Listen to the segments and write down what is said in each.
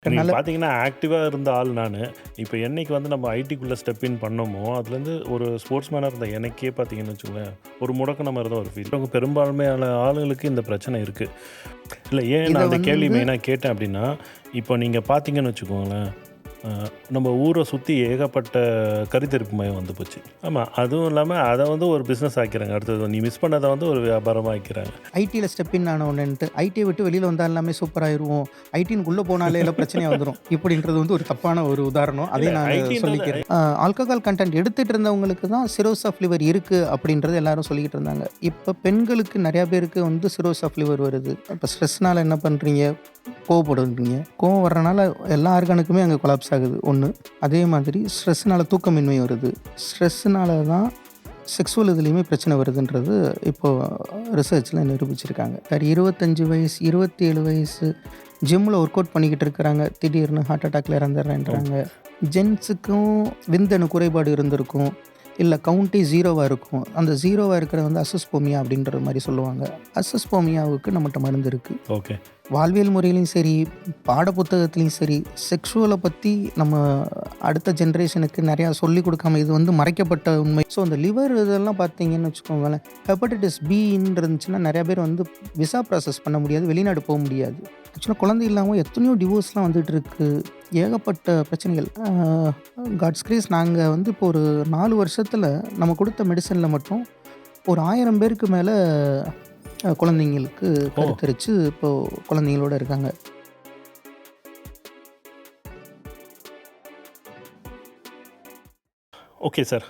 நீங்க அதனால பார்த்தீங்கன்னா, ஆக்டிவா இருந்த ஆள் நானு. இப்ப என்னைக்கு வந்து நம்ம ஐடிக்குள்ள ஸ்டெப் இன் பண்ணோமோ, அதுலேருந்து ஒரு ஸ்போர்ட்ஸ்மேனா இருந்த எனக்கே பார்த்தீங்கன்னு வச்சுக்கோங்களேன், ஒரு முடக்குன மாரி தான் ஒரு ஃபீல். பெரும்பான்மையான ஆளுங்களுக்கு இந்த பிரச்சனை இருக்கு. இல்ல ஏன் இத நான் அந்த கேள்வி வந்து மெயினா கேட்டேன் அப்டின்னா, இப்போ நீங்க பார்த்தீங்கன்னு வச்சுக்கோங்களேன், அ நம்ம ஊர சுத்தி ஏகப்பட்ட கருத்தரிப்பு மையம் வந்து போச்சு. ஆமா. அதுவும் இல்லாம அத வந்து ஒரு பிசினஸ் ஆக்கிறாங்க. அடுத்தது நீ மிஸ் பண்ணத வந்து ஒரு வியாபாரமா ஆக்கிறாங்க. ஐடில ஸ்டெப் இன் ஆனவுனன்ட்டு, ஐடிய விட்டு வெளில வந்தா எல்லாமே சூப்பராயிருவோம். ஐடின்னுக்குள்ள போனாலே எல்லாம் பிரச்சனையா வந்துரும். இப்படின்றது வந்து ஒரு தப்பான ஒரு உதாரணம். இல்ல அதையும் நானு ஐடின்றது சொல்லிக்கிறேன். ஆல்கஹால் கன்டென்ட் எடுத்துட்டு இருந்தவங்களுக்கு தான் சிரோஸ் ஆஃப் லிவர் இருக்கு அப்படின்றது எல்லாரும் சொல்லிக்கிட்டு இருந்தாங்க. இப்ப பெண்களுக்கு நெறைய பேருக்கு வந்து சிரோஸ் ஆஃப் லிவர் வருது. அப்ப ஸ்ட்ரெஸ்னால என்ன பண்றீங்க? கோவப்படுறீங்க. கோவம் வர்றனால எல்லா ஆர்கானுக்குமே அங்க கொலாப்ஸ் ஆகுது 1. அதே மாதிரி ஸ்ட்ரெஸ்னால தூக்கமின்மை வருது. ஸ்ட்ரெஸ்னால தான் செக்ஸுவல் இதுலயுமே பிரச்சனை வருதுன்றது இப்போ ரிசர்ச்ல நிரூபிச்சிருக்காங்க. வேற 25 வயசு, 27 வயசு ஜிம்ல ஒர்க் அவுட் பண்ணிக்கிட்டு இருக்கிறாங்க. திடீர்னு ஹார்ட் அட்டாக்ல ஆமா. இறந்துடுறேன்றாங்க. ஜென்ஸுக்கும் விந்தணு குறைபாடு இருந்திருக்கும். இல்ல கவுண்டே 0வா இருக்கும். அந்த 0வா இருக்கிறது வந்து அசஸ்போமியா அப்படின்ற மாரி சொல்லுவாங்க. அசஸ்போமியாவுக்கு நம்மட்ட மருந்து இருக்கு. ஓகே. வாழ்வியல் முறையிலயும் சரி, பாட புத்தகத்திலயும் சரி, செக்ஷுவல பத்தி நம்ம அடுத்த ஜெனரேஷனுக்கு நெறையா சொல்லிக் குடுக்காம இது வந்து மறைக்கப்பட்ட உண்மை. ஸோ, அந்த லிவர் இதெல்லாம் பார்த்தீங்கன்னு வச்சுக்கோங்களேன், ஹெப்படைட்டிஸ் பின்னு இருந்துச்சுன்னா நெறைய பேர் வந்து விசா ப்ராசஸ் பண்ண முடியாது. வெளிநாடு போ முடியாது. ஆக்சுவலா குழந்தை இல்லாம எத்தனையோ டிவோர்ஸ்லாம் வந்துட்டு இருக்கு. ஏகப்பட்ட பிரச்சனைகள். காட்ஸ் கிரேஸ் நாங்க வந்து இப்போ ஒரு 4 வருஷத்துல நம்ம குடுத்த மெடிசின்ல மட்டும் ஒரு 1000 பேருக்கு மேல குழந்தைங்களுக்கு ஓ! கருத்தரிச்சு இப்போ குழந்தைங்களோட இருக்காங்க. Okay sir.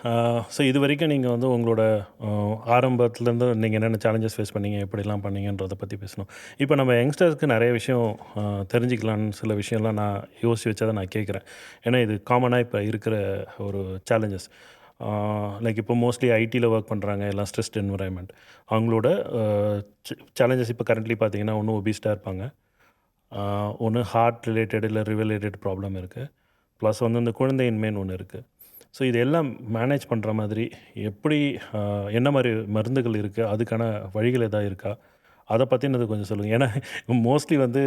ஸோ இதுவரைக்கும் நீங்க வந்து உங்களோட அ ஆரம்பத்துலேருந்து நீங்க என்னென்ன சேலஞ்சஸ் ஃபேஸ் பண்ணீங்க, எப்படிலாம் பண்ணீங்கன்றத பத்தி பேசினோம். இப்போ நம்ம யங்ஸ்டர்ஸ்க்கு நெறைய விஷயம் தெரிஞ்சுக்கலான்னு சில விஷயம்லாம் நான் யோசிச்சு வச்சத நான் கேட்குறேன். ஏன்னா இது காமனா இப்ப இருக்கிற ஒரு சேலஞ்சஸ். லைக் இப்போ மோஸ்ட்லி ஐடில ஒர்க் பண்றாங்க. எல்லாம் ஸ்ட்ரெஸ்ட் என்வைரன்மென்ட். அவங்களோட அ சேலஞ்சஸ் இப்போ கரண்ட்லி பார்த்தீங்கன்னா, ஒண்ணு ஒபிஸ்ட்டா இருப்பாங்க. ஒண்ணு ஹார்ட் ரிலேட்டட் இல்ல ரிலேட்டட் ப்ராப்ளம் இருக்கு. ப்ளஸ் வந்து இந்த குழந்தையின்மைன்னு ஒண்ணு இருக்கு. ஸோ இதெல்லாம் மேனேஜ் பண்ணுற மாதிரி எப்படி அ என்ன மாரி மருந்துகள் இருக்கு? அதுக்கான வழிகள் எதா இருக்கா? அத பத்தினது கொஞ்சம் சொல்லுங்க. ஏன்னா மோஸ்ட்லி வந்து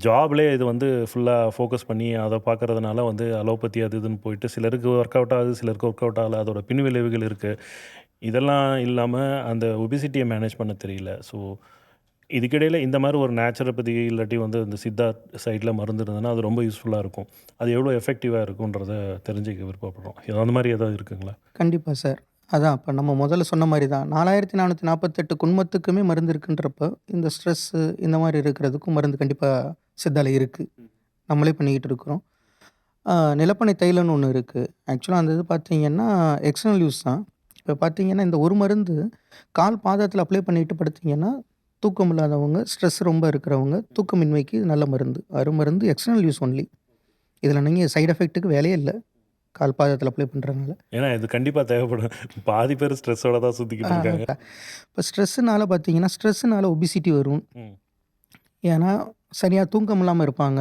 ஜாப்லயே இது வந்து ஃபுல்லா ஃபோக்கஸ் பண்ணி அத பார்க்கறதுனால வந்து அலோபதி அது இதுன்னு போயிட்டு சிலருக்கு ஒர்க் அவுட் ஆகுது, சிலருக்கு ஒர்க் அவுட் ஆகல. அதோட பின்விளைவுகள் இருக்கு. இதெல்லாம் இல்லாம அந்த ஒபிசிட்டிய மேனேஜ் பண்ண தெரியல. ஸோ இதுக்கிடையில இந்த மாரி ஒரு நேச்சுரோபதி இல்லாட்டி வந்து இந்த சித்தா சைட்ல மருந்து இருந்ததுன்னா, அது ரொம்ப யூஸ்ஃபுல்லா இருக்கும். அது எவ்வளோ எஃபெக்டிவா இருக்குன்றத தெரிஞ்சுக்க விருப்பப்படுறோம். அந்த மாரி ஏதாவது இருக்குங்களா? கண்டிப்பா சார். அதான் இப்ப நம்ம முதல்ல சொன்ன மாரி தான். 4448 குன்மத்துக்குமே மருந்து இருக்குன்றப்ப, இந்த ஸ்ட்ரெஸ்ஸு இந்த மாரி இருக்கிறதுக்கும் மருந்து கண்டிப்பா சித்தால இருக்கு. நம்மளே பண்ணிக்கிட்டு இருக்கிறோம். நிலப்பனை தைலம்னு ஒண்ணு இருக்கு. ஆக்சுவலா அந்த இது பார்த்தீங்கன்னா, எக்ஸ்டர்னல் யூஸ் தான். இப்ப பார்த்தீங்கன்னா, இந்த ஒரு மருந்து கால் பாதத்தில அப்ளை பண்ணிட்டு படுத்தீங்கன்னா, தூக்கம் இல்லாதவங்க, ஸ்ட்ரெஸ் ரொம்ப இருக்கிறவங்க, தூக்கமின்மைக்கு நல்ல மருந்து. அருமருந்து எக்ஸ்டர்னல் யூஸ் ஒன்லி. இதில நீங்க சைட் எஃபெக்ட்டுக்கு வேலையே இல்ல. கால் பாதத்தில அப்ளை பண்றதுனால. ஏன்னா இது கண்டிப்பா தேவைப்படும். பாதி பேர் ஸ்ட்ரெஸ்ஸோட தான் ஆ சுத்திக்கிட்டு இருக்காங்க. இப்ப ஸ்ட்ரெஸ்ஸுனால பார்த்தீங்கன்னா, ஸ்ட்ரெஸ்ஸுனால ஒபிசிட்டி வரும். ம். ஏன்னா, சரியா தூக்கம் இல்லாம இருப்பாங்க.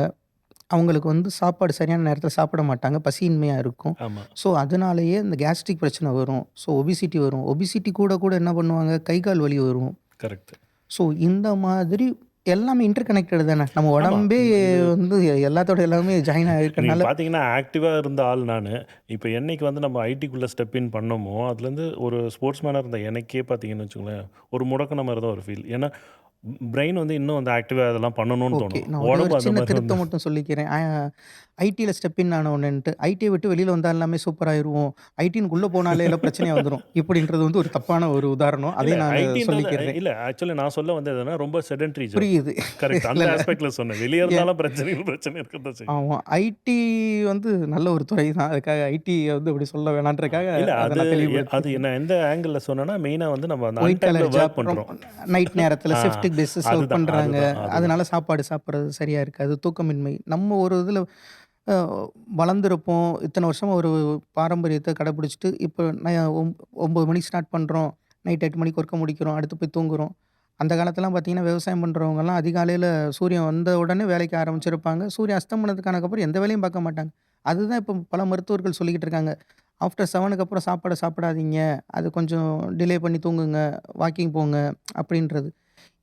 அவங்களுக்கு வந்து சாப்பாடு சரியான நேரத்தில சாப்பிட மாட்டாங்க. பசியின்மையா இருக்கும். ஆமா. ஸோ, அதனாலேயே இந்த கேஸ்ட்ரிக் பிரச்சனை வரும். ஸோ, ஒபிசிட்டி வரும். ஒபிசிட்டி கூட கூட என்ன பண்ணுவாங்க, கை, கால் வலி வரும். கரெக்ட். ஸோ, இந்த மாதிரி எல்லாமே இன்டர் கனெக்டட் தானே. நம்ம ஆமா. உடம்பே இது வந்து எல்லாத்தோட எல்லாமே ஜாயின் நீங்க ஆகிருக்கனால பார்த்தீங்கன்னா, ஆக்டிவா இருந்த ஆள் நானு. இப்ப என்னைக்கு வந்து நம்ம ஐடிக்குள்ள ஸ்டெப் இன் பண்ணோமோ, அதுலேருந்து ஒரு ஸ்போர்ட்ஸ்மேனா இருந்த எனக்கே பார்த்தீங்கன்னு வச்சுக்கோங்களேன், ஒரு முடக்குன மாரி தான் ஒரு ஃபீல். ஏன்னா, பிரெயின் வந்து இன்னும் வந்து ஆக்டிவா அதெல்லாம் பண்ணணும்னு ஓகே. தோணும். நான் ஒரே ஒரு உடம்பு அந்த சின்ன மாரி வந்து திருத்தம் மட்டும் சொல்லிக்கிறேன். ஐடில ஸ்டெப் இன் ஆனவுனன்ட்டு, ஐடிய விட்டு வெளில வந்தா எல்லாமே சூப்பராயிருவோம். ஐடின்னுக்குள்ள போனாலே எல்லாம் பிரச்சனையா வந்துரும். இப்படின்றது வந்து ஒரு தப்பான ஒரு உதாரணம். இல்ல அதையும் நானு ஐடின்றது சொல்லிக்கிறேன். இல்ல ஆக்சுவலி நான் சொல்ல வந்தது என்னன்னா, ரொம்ப செடன்டரி ஜாப். புரியுது. கரெக்ட். இல்ல, அந்த இல்ல. ஆஸ்பெக்ட்ல சொன்னேன். வெளிய ஏன் இருந்தாலும் பிரச்சனை இருக்கத்தான் செய்யும். ஆமா. ஐடி வந்து நல்ல ஒரு துறை தான். அதுக்காக ஐடிய வந்து அப்படி சொல்ல வேணான்றதுக்காக இல்ல அத நான் அது தெளிவுபடுத்திக்கிறேன். நான் எந்த ஆங்கிள்ல சொன்னேன்னா, மெயினா வந்து நம்ம அந்த ஒயிட் அன்டைம்ல கலர் வொர்க் ஜாப் பண்றோம். நைட் நேரத்தில ஆ ஷிஃப்ட் பேசிஸ் ஒர்க் அதுதான், பண்றாங்க. அதுதான், அதுதான். அதனால சாப்பாடு சாப்பிடுறது சரியா இருக்காது. தூக்கமின்மை. நம்ம ஒரு இதில அ வளர்ந்திருப்போம். இத்தன வருஷமா ஒரு பாரம்பரியத்த கடைபிடிச்சுட்டு, இப்போ 9 மணிக்கு ஸ்டார்ட் பண்றோம். நைட் 8 மணிக்கு ஒர்க்க முடிக்கிறோம். அடுத்து போய் தூங்குறோம். அந்த காலத்துலலாம் பார்த்தீங்கன்னா, விவசாயம் பண்றவங்கலாம் அதிகாலையில சூரியன் வந்த உடனே வேலைக்கு ஆரம்பிச்சிருப்பாங்க. சூரியன் அஸ்தமனத்துக்கு ஆனதுக்கப்புறம் எந்த வேலையும் பார்க்க மாட்டாங்க. அதுதான் இப்போ பல மருத்துவர்கள் சொல்லிக்கிட்டு இருக்காங்க. ஆஃப்டர் 7க்கு அப்புறம் சாப்பாட சாப்பிடாதீங்க. அது கொஞ்சம் டிலே பண்ணி தூங்குங்க. வாக்கிங் போங்க அப்படின்றது.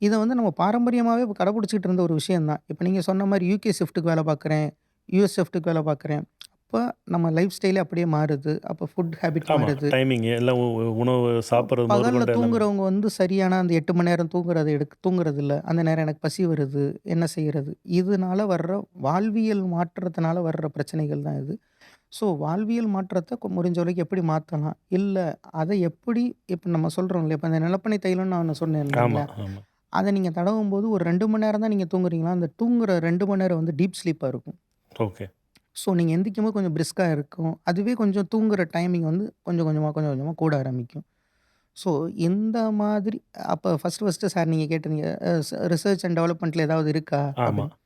இத வந்து நம்ம பாரம்பரியமாவே கடைபிடிச்சுக்கிட்டு இருந்த ஒரு விஷயம் தான். இப்ப நீங்க சொன்ன மாரி யுகே ஷிஃப்ட்டுக்கு வேலை பார்க்குறேன். யுஎஸ் ஷிஃப்ட்டுக்கு வேலை பார்க்குறேன். அப்போ நம்ம லைஃப் ஸ்டைலே அப்படியே மாறுது. அப்போ ஃபுட் ஹேபிட் ஆமாம், மாறுது. டைமிங் எல்லாம் உணவு சாப்பிட்றது பகலில் முதற்கொண்டு எல்லாமே. தூங்குறவங்க வந்து சரியான அந்த 8 மணி நேரம் தூங்குறது இல்ல. அந்த நேரம் எனக்கு பசி வருது. என்ன செய்யறது? இதனால வர்ற வாழ்வியல் மாற்றத்தினால வர்ற பிரச்சனைகள் தான் இது. ஸோ வாழ்வியல் மாற்றத்த முடிஞ்ச வரைக்கும் எப்படி மாத்தலாம்? இல்ல அத எப்படி இப்ப நம்ம சொல்றோம் இல்லையா? இப்ப இந்த நிலப்பனை தைலம்னு நான் சொன்னேன் இல்லைங்களா? ஆமாம், ஆமாம். அத நீங்க தடவும்போது ஒரு 2 மணி நேரம் தான் நீங்க தூங்குறீங்களா? அந்த தூங்குற 2 மணி நேரம் வந்து டீப் ஸ்லீப்பா இருக்கும். ஓகே. ஸோ நீங்க எந்திரிக்கும்போது கொஞ்சம் பிரிஸ்கா இருக்கும். அதுவே கொஞ்சம் தூங்குற டைமிங் வந்து கொஞ்சம் கொஞ்சமா கூட ஆரம்பிக்கும். ஸோ இந்த மாதிரி அப்ப ஃபர்ஸ்ட்டு சார் நீங்க கேட்டிருந்தீங்க ரிசர்ச் அண்ட் டெவலப்மெண்ட்ல ஏதாவது இருக்கா? ஆமாம். அப்படின்னு.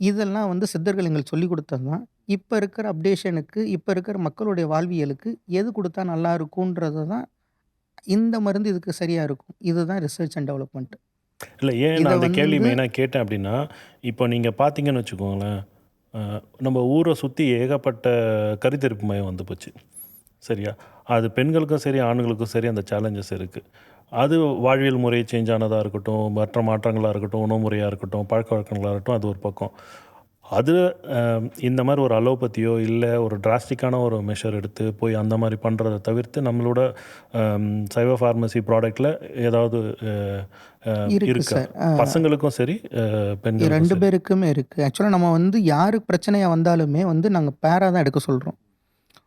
இதெல்லாம் வந்து சித்தர்கள் எங்களுக்கு சொல்லிக் குடுத்தது தான். இப்ப இருக்கிற அப்டேஷனுக்கு, இப்ப இருக்கிற மக்களுடைய வாழ்வியலுக்கு எது குடுத்தா நல்லா இருக்கும்ன்றது தான் இந்த மருந்து இதுக்கு சரியா இருக்கும். இதுதான் ரிசர்ச் அண்ட் டெவலப்மென்ட். இல்லை, ஏன் இத நான் அந்த கேள்வி வந்து மெயினாக கேட்டேன் அப்படின்னா, இப்போ நீங்கள் பார்த்தீங்கன்னு வச்சுக்கோங்களேன், அ நம்ம ஊரை சுற்றி ஏகப்பட்ட கருத்தரிப்பு மையம் வந்து போச்சு. சரியா? அது பெண்களுக்கும் சரி, ஆண்களுக்கும் சரி அந்த சேலஞ்சஸ் இருக்குது. அது வாழ்வியல் முறை சேஞ்ச் ஆனதாக இருக்கட்டும், மற்ற மாற்றங்களாக இருக்கட்டும், உணவு முறையாக இருக்கட்டும், பழக்கவழக்கங்களாக இருக்கட்டும், அது ஒரு பக்கம். அது இந்த மாதிரி ஒரு அலோபதியோ இல்லை ஒரு டிராஸ்டிக்கான ஒரு மெஷர் எடுத்து போய் அந்த மாதிரி பண்ணுறதை தவிர்த்து நம்மளோட சைவ ஃபார்மசி ப்ராடக்டில் ஏதாவது இருக்கு இருக்கா? சார். பசங்களுக்கும் சரி, பெண்களுக்கும் 2 சரி. பேருக்குமே இருக்கு. ஆக்சுவலா நம்ம வந்து யாருக்கு பிரச்சனையா வந்தாலுமே வந்து நாங்க பேரா தான் எடுக்க சொல்றோம்.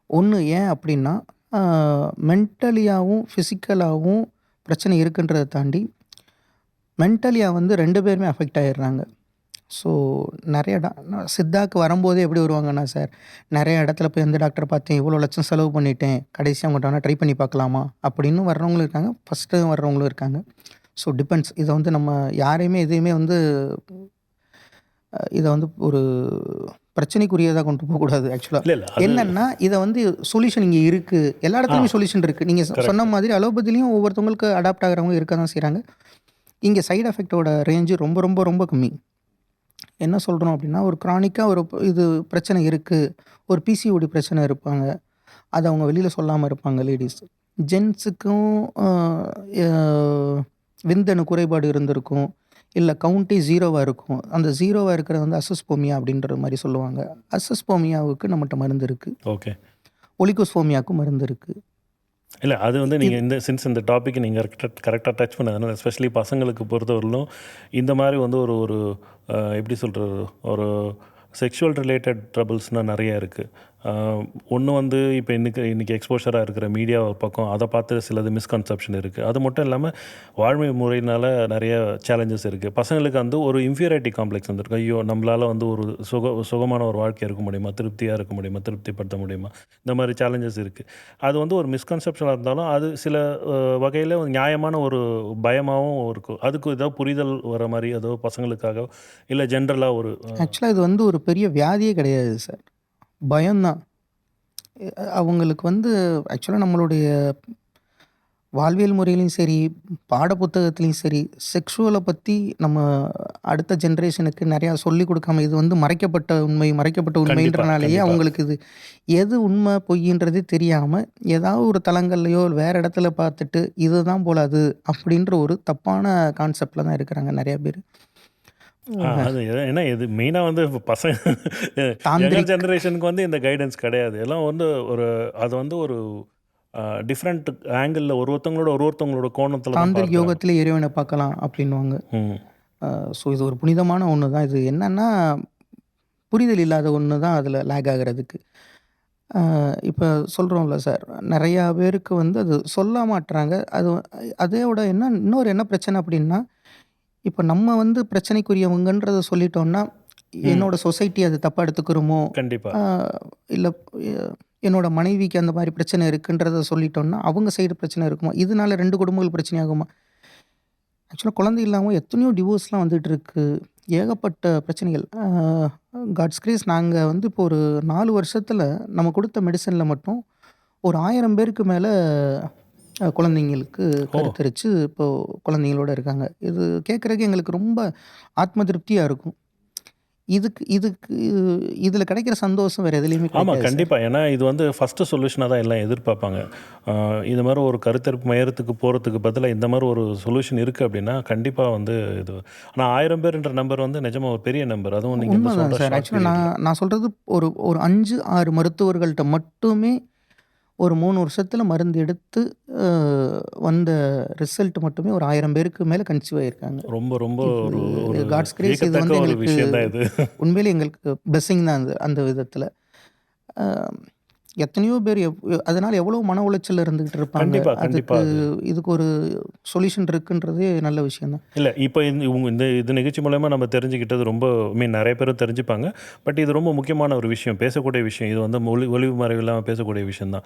ஒண்ணு ஏன் அப்டின்னா, அ மென்டலியாவும், பிசிக்கலாவும் பிரச்சனை இருக்குன்றத தாண்டி, மென்டலியா வந்து 2 பேருமே அஃபெக்ட் ஆயிடுறாங்க. ஸோ நெறைய சித்தாக்கு வரும்போதே எப்படி வருவாங்கன்னா, "சார் நெறைய இடத்துல போய் எந்த டாக்டர பார்த்தேன், இவ்வளோ லட்சம் செலவு பண்ணிட்டேன். கடைசியா உங்கள்ட்ட வேணா ட்ரை பண்ணி பார்க்கலாமா?" அப்படின்னு வர்றவங்களும் இருக்காங்க. ஃபர்ஸ்ட்டு வர்றவங்களும் இருக்காங்க. So depends. இத வந்து நம்ம யாரையுமே எதையுமே வந்து இத வந்து ஒரு பிரச்சனைக்குரியதா கொண்டு போகக்கூடாது ஆக்சுவலா. இல்லை, இல்லை, அது என்னன்னா, இத வந்து சொல்யூஷன் இங்க இருக்கு. எல்லா ஆ இடத்துலயுமே சொல்யூஷன் இருக்கு. நீங்க சொன்ன கரெக்ட். மாதிரி அலோபதிலயும் ஒவ்வொருத்தவங்களுக்கு அடாப்ட் ஆகுறவங்க இருக்க தான் செய்றாங்க. இங்க சைட் எஃபெக்ட்டோட ரேஞ்சு ரொம்ப ரொம்ப ரொம்ப கம்மி. என்ன சொல்றோம் அப்படின்னா, ஒரு கிரானிக்கா ஒரு இது பிரச்சனை இருக்கு. ஒரு பிசிஓடி பிரச்சனை இருப்பாங்க. அத அவங்க வெளியில சொல்லாம இருப்பாங்க லேடீஸ். ஜென்ஸுக்கும் அ ய விந்தணு குறைபாடு இருந்திருக்கும். இல்ல கவுண்டே 0வா இருக்கும். அந்த 0வா இருக்கிறது வந்து அசஸ்போமியா அப்படின்ற மாரி சொல்லுவாங்க. அசஸ்போமியாவுக்கு நம்மட்ட மருந்து இருக்கு. ஓகே. ஒலிகோஸ்போமியாவுக்கும் மருந்து இருக்கு. இல்லை, அது வந்து இது நீங்கள் இந்த டாபிக் நீங்கள் கரெக்டாக டச் பண்ணதுனால எஸ்பெஷலி பசங்களுக்கு பொறுத்தவரையிலும் இந்த மாதிரி வந்து ஒரு ஒரு எப்படி சொல்கிறது, ஒரு செக்ஷுவல் ரிலேட்டட் ட்ரபிள்ஸ்னால் நிறையா இருக்குது. ஒன்று வந்து இப்போ இன்றைக்கி எக்ஸ்போஷராக இருக்கிற மீடியா ஒரு பக்கம், அதை பார்த்து சிலது மிஸ்கன்செப்ஷன் இருக்குது. அது மட்டும் இல்லாமல் வாழ்மை முறையினால் நிறைய சேலஞ்சஸ் இருக்குது. பசங்களுக்கு வந்து ஒரு இன்ஃபீரியாரிட்டி காம்ப்ளெக்ஸ் வந்துருக்கு. ஐயோ, நம்மளால் வந்து ஒரு சுகமான ஒரு வாழ்க்கை இருக்க முடியுமா, திருப்தியாக இருக்க முடியுமா, திருப்திப்படுத்த முடியுமா, இந்த மாதிரி சேலஞ்சஸ் இருக்குது. அது வந்து ஒரு மிஸ்கன்செப்ஷனாக இருந்தாலும் அது சில வகையில் நியாயமான ஒரு பயமாகவும் இருக்கும். அதுக்கு ஏதோ புரிதல் வர மாதிரி ஏதோ பசங்களுக்காக இல்லை ஜென்ரலாக ஒரு ஆக்சுவலா இது வந்து ஒரு பெரிய வியாதியே கிடையாது சார். பயம் தான். அவங்களுக்கு வந்து ஆக்சுவலா நம்மளுடைய வாழ்வியல் முறையிலயும் சரி, பாட புத்தகத்திலயும் சரி, செக்ஷுவல பத்தி நம்ம அடுத்த ஜெனரேஷனுக்கு நெறையா சொல்லிக் குடுக்காம, இது வந்து மறைக்கப்பட்ட கண்டிப்பாக, உண்மைன்றனாலேயே கண்டிப்பாக. அவங்களுக்கு இது எது உண்மை, பொய்யின்றதே தெரியாம, ஏதாவது ஒரு தளங்கள்லயோ, வேற இடத்துல பார்த்துட்டு, இதுதான் போல அது அப்படின்ற ஒரு தப்பான கான்செப்ட்ல தான் இருக்கிறாங்க நெறைய பேரு. அது ஏன்னா இது மெயினாக வந்து இப்போ பசங்க யங்கர் தாந்திரிக் ஜெனரேஷனுக்கு வந்து இந்த கைடன்ஸ் கிடையாது. எல்லாம் வந்து ஒரு அது வந்து ஒரு டிஃப்ரெண்ட் ஆங்கிளில் ஒருத்தவங்களோட கோணத்தில் தான் தாந்திரிக் பார்க்குறாங்க. யோகத்திலே இறைவன பார்க்கலாம் அப்படின்னுவாங்க. ம். ஸோ இது ஒரு புனிதமான ஒண்ணு தான். இது என்னன்னா, புரிதல் இல்லாத ஒண்ணு தான் அதில லேக் ஆகுறதுக்கு. இப்ப சொல்றோம்ல சார், நெறையா பேருக்கு வந்து அது சொல்ல மாட்றாங்க. அதோட இன்னொரு பிரச்சனை அப்டின்னா, இப்ப நம்ம வந்து பிரச்சனைக்குரியவங்கன்றத சொல்லிட்டோம்னா, ம். என்னோட சொசைட்டி அது தப்பா எடுத்துக்குருமோ? கண்டிப்பாக. அ இல்ல எ என்னோட மனைவிக்கு அந்த மாரி பிரச்சனை இருக்குன்றத சொல்லிட்டோம்னா, அவங்க சைடு பிரச்சனை இருக்குமா? இதனால 2 குடும்பங்கள் பிரச்சனையாகுமா? ஆக்சுவலா குழந்தை இல்லாம எத்தனையோ டிவோர்ஸ்லாம் வந்துட்டு இருக்கு. ஏகப்பட்ட பிரச்சனைகள். காட்ஸ் கிரேஸ் நாங்க வந்து இப்போ ஒரு 4 வருஷத்துல நம்ம குடுத்த மெடிசின்ல மட்டும் ஒரு 1000 பேருக்கு மேல குழந்தைங்களுக்கு ஓ! கருத்தரிச்சு, இப்போ குழந்தைங்களோட இருக்காங்க. இது கேட்கறதுக்கு எங்களுக்கு ரொம்ப ஆத்ம திருப்தியா இருக்கும். இதுக்கு இதுக்கு இதில் கிடைக்கிற சந்தோஷம் வேறு எதுலேயுமே ஆமாம், கிடைக்காது சார். கண்டிப்பாக. ஏன்னா இது வந்து ஃபஸ்ட்டு சொல்யூஷனாக தான் எல்லாம் எதிர்பார்ப்பாங்க. இது மாதிரி ஒரு கருத்தரிப்பு மையத்துக்கு போகிறதுக்கு பதிலாக இந்த மாதிரி ஒரு சொல்யூஷன் இருக்குது அப்படின்னா கண்டிப்பாக வந்து இது. ஆனால் 1000 பேர்ன்ற நம்பர் வந்து நிஜமாக ஒரு பெரிய நம்பர். அதுவும் நீங்கள் இந்த உண்மைதான் சொல்கிற சார். ஷார்ட் ஆக்சுவலாக பீரியடில். நான் சொல்கிறது ஒரு 5, 6 மருத்துவர்கள்ட்ட மட்டுமே ஒரு 3 வருஷத்தில் மருந்து எடுத்து வந்த ரிசல்ட் மட்டுமே ஒரு 1000 பேருக்கு மேலே கன்சீவ் ஆகியிருக்காங்க. ரொம்ப ரொம்ப ஒரு ஒரு காட்ஸ் கிரேஸ். இது வியக்கத்தக்க வந்து ஒரு எங்களுக்கு விஷயம் தான் இது. உண்மையிலே எங்களுக்கு பிளெஸ்ஸிங் தான் அந்த அந்த விதத்தில். எத்தனையோ பேர் அதனால் எவ்வளோ மன உளைச்சல் இருந்துக்கிட்டு இருப்பாங்க. கண்டிப்பாக அதுக்கு கண்டிப்பாக இதுக்கு ஒரு சொல்யூஷன் இருக்குன்றதே நல்ல விஷயம் தான். இல்லை இப்போ இந்த நிகழ்ச்சி மூலயமா நம்ம தெரிஞ்சுக்கிட்டது ரொம்ப நிறைய பேரும் தெரிஞ்சுப்பாங்க. பட் இது ரொம்ப முக்கியமான ஒரு விஷயம், பேசக்கூடிய விஷயம். இது வந்து ஒளிவு மறைவு இல்லாமல் பேசக்கூடிய விஷயம் தான்.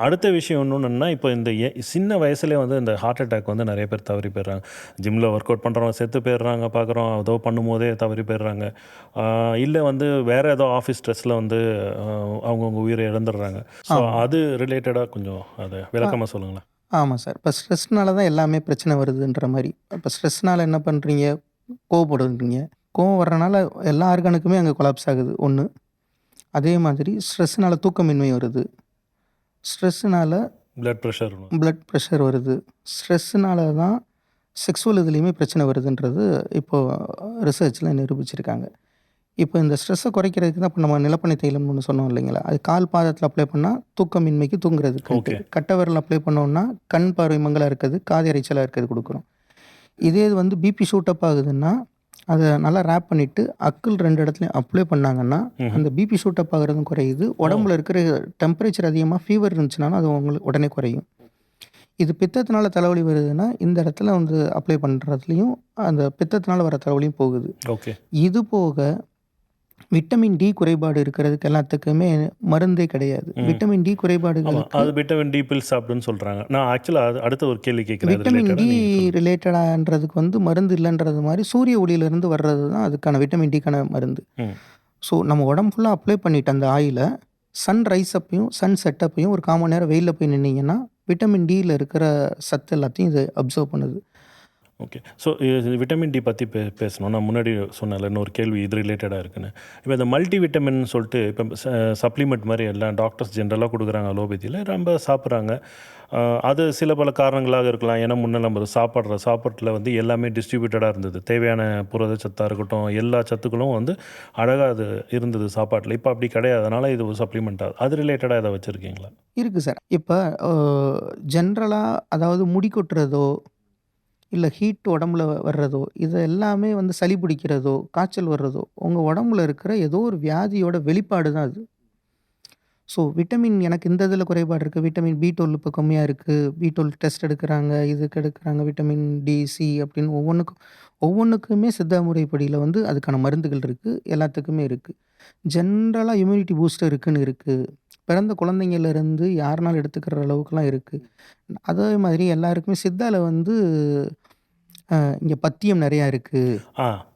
அடுத்த விஷயம் இன்னொன்றுன்னா, இப்போ இந்த சின்ன வயசுலேயே வந்து இந்த ஹார்ட் அட்டாக் வந்து நிறைய பேர் தவறி போயிடுறாங்க. ஜிம்மில் ஒர்க் அவுட் பண்ணுறவங்க செத்து போயிடுறாங்க, பார்க்குறோம். ஏதோ பண்ணும்போதே தவறி போயிடுறாங்க. இல்லை வந்து வேறு ஏதோ ஆஃபீஸ் ஸ்ட்ரெஸ்ஸில் வந்து அவங்கவுங்க உயிரை இழந்துடுறாங்க. ஸோ அது ரிலேட்டடாக கொஞ்சம் அதை விளக்கமாக சொல்லுங்களேன். ஆமாம் சார். இப்போ ஸ்ட்ரெஸ்னால தான் எல்லாமே பிரச்சனை வருதுன்ற மாதிரி. இப்போ ஸ்ட்ரெஸ்னால் என்ன பண்ணுறீங்க, கோவப்படுறீங்க. கோவம் வர்றனால எல்லா ஆர்கானுக்குமே அங்கே கொலாப்ஸ் ஆகுது ஒன்று. அதே மாதிரி ஸ்ட்ரெஸ்னால் தூக்கமின்மை வருது. ஸ்ட்ரெஸ்ஸுனால பிளட் ப்ரெஷர். பிளட் ப்ரெஷர் வருது. ஸ்ட்ரெஸ்ஸுனால தான் செக்ஸுவல் இதுலேயுமே பிரச்சனை வருதுன்றது இப்போது ரிசர்ச்சில் நிரூபிச்சிருக்காங்க. இப்போ இந்த ஸ்ட்ரெஸ்ஸை குறைக்கிறதுக்கு தான் இப்போ நம்ம நிலப்பனை தைலம்னு ஒன்று சொன்னோம் இல்லைங்களா, அது கால் பாதத்தில் அப்ளை பண்ணால் தூக்கமின்மைக்கு தூங்குறதுக்கு, கட்டை விரல் அப்ளை பண்ணோன்னா கண் பார்வை மங்கலாக இருக்கிறது, காது இறைச்சலாக இருக்கிறது கொடுக்குறோம். இதே இது வந்து பிபி ஷூட்டப் ஆகுதுன்னா அதை நல்லா ரேப் பண்ணிவிட்டு அக்குள் 2 இடத்துலையும் அப்ளை பண்ணாங்கன்னா அந்த பிபி ஷூட்டப் ஆகுறதும் குறையுது. உடம்புல இருக்கிற டெம்பரேச்சர் அதிகமாக ஃபீவர் இருந்துச்சுனாலும் அது உங்களுக்கு உடனே குறையும். இது பித்தத்தினால தலைவலி வருதுன்னா இந்த இடத்துல வந்து அப்ளை பண்ணுறதுலையும் அந்த பித்தத்தினால வர தலைவலியும் போகுது. ஓகே. இது போக விட்டமின் டி குறைபாடு இருக்கிறதுக்கு எல்லாத்துக்குமே மருந்தே கிடையாது. விட்டமின் டி குறைபாடுகளுக்கு அது விட்டமின் டி பில் சாப்பிடுன்னு சொல்கிறாங்க. நான் ஆக்சுவலாக அடுத்த ஒரு கேள்வி கேட்குறேன். விட்டமின் டி ரிலேட்டடான்றதுக்கு வந்து மருந்து இல்லைன்றது மாதிரி சூரிய ஒளியிலேருந்து வர்றது தான் அதுக்கான விட்டமின் டிக்கான மருந்து. ஸோ நம்ம உடம்பு ஃபுல்லாக அப்ளை பண்ணிவிட்டு அந்த ஆயிலை சன் ரைஸ் அப்பையும் சன் செட்டப்பையும் ஒரு 1/4 மணி நேரம் வெயிலில் போய் நின்னீங்கன்னா விட்டமின் டியில் இருக்கிற சத்து எல்லாத்தையும் இது அப்சர்வ் பண்ணுது. ஓகே. ஸோ விட்டமின் டி பற்றி பேசணும். நான் முன்னாடி சொன்னேன்ல இன்னொரு கேள்வி இது ரிலேட்டடாக இருக்குன்னு. இப்போ இந்த மல்டி விட்டமின் சொல்லிட்டு இப்போ சப்ளிமெண்ட் மாதிரி எல்லாம் டாக்டர்ஸ் ஜென்ரலாக கொடுக்குறாங்க அலோபதியில், ரொம்ப சாப்பிட்றாங்க. அது சில பல காரணங்களாக இருக்கலாம். ஏன்னா முன்னே நம்ம சாப்பாட்டில் வந்து எல்லாமே டிஸ்ட்ரிபியூட்டடாக இருந்தது. தேவையான புரதச்சத்தாக இருக்கட்டும், எல்லா சத்துக்களும் வந்து அழகாக அது இருந்தது சாப்பாட்டில். இப்போ அப்படி கிடையாது. அதனால் இது ஒரு சப்ளிமெண்ட்டாக அது ரிலேட்டடாக எதை வச்சுருக்கீங்களா? இருக்குது சார். இப்போ ஜென்ரலாக அதாவது முடி கொட்டுறதோ இல்லை ஹீட் உடம்புல வர்றதோ இது எல்லாமே வந்து சளி பிடிக்கிறதோ காய்ச்சல் வர்றதோ உங்கள் உடம்புல இருக்கிற ஏதோ ஒரு வியாதியோட வெளிப்பாடு தான் அது. ஸோ விட்டமின் எனக்கு இந்த இதில் குறைபாடு இருக்குது, விட்டமின் B12 இப்போ கம்மியாக இருக்குது, B12 டெஸ்ட் எடுக்கிறாங்க, இதுக்கு எடுக்கிறாங்க, விட்டமின் டி சி அப்படின்னு ஒவ்வொன்றுக்குமே சித்தா முறைப்படியில் வந்து அதுக்கான மருந்துகள் இருக்குது, எல்லாத்துக்குமே இருக்குது. ஜென்ரலாக இம்யூனிட்டி பூஸ்டர் இருக்குன்னு இருக்குது, பிறந்த குழந்தைங்கள்லேருந்து யாருனாலும் எடுத்துக்கிற அளவுக்குலாம் இருக்குது. அதே மாதிரி எல்லாருக்குமே சித்தாவில் வந்து இங்கே பத்தியம் நிறையா இருக்குது,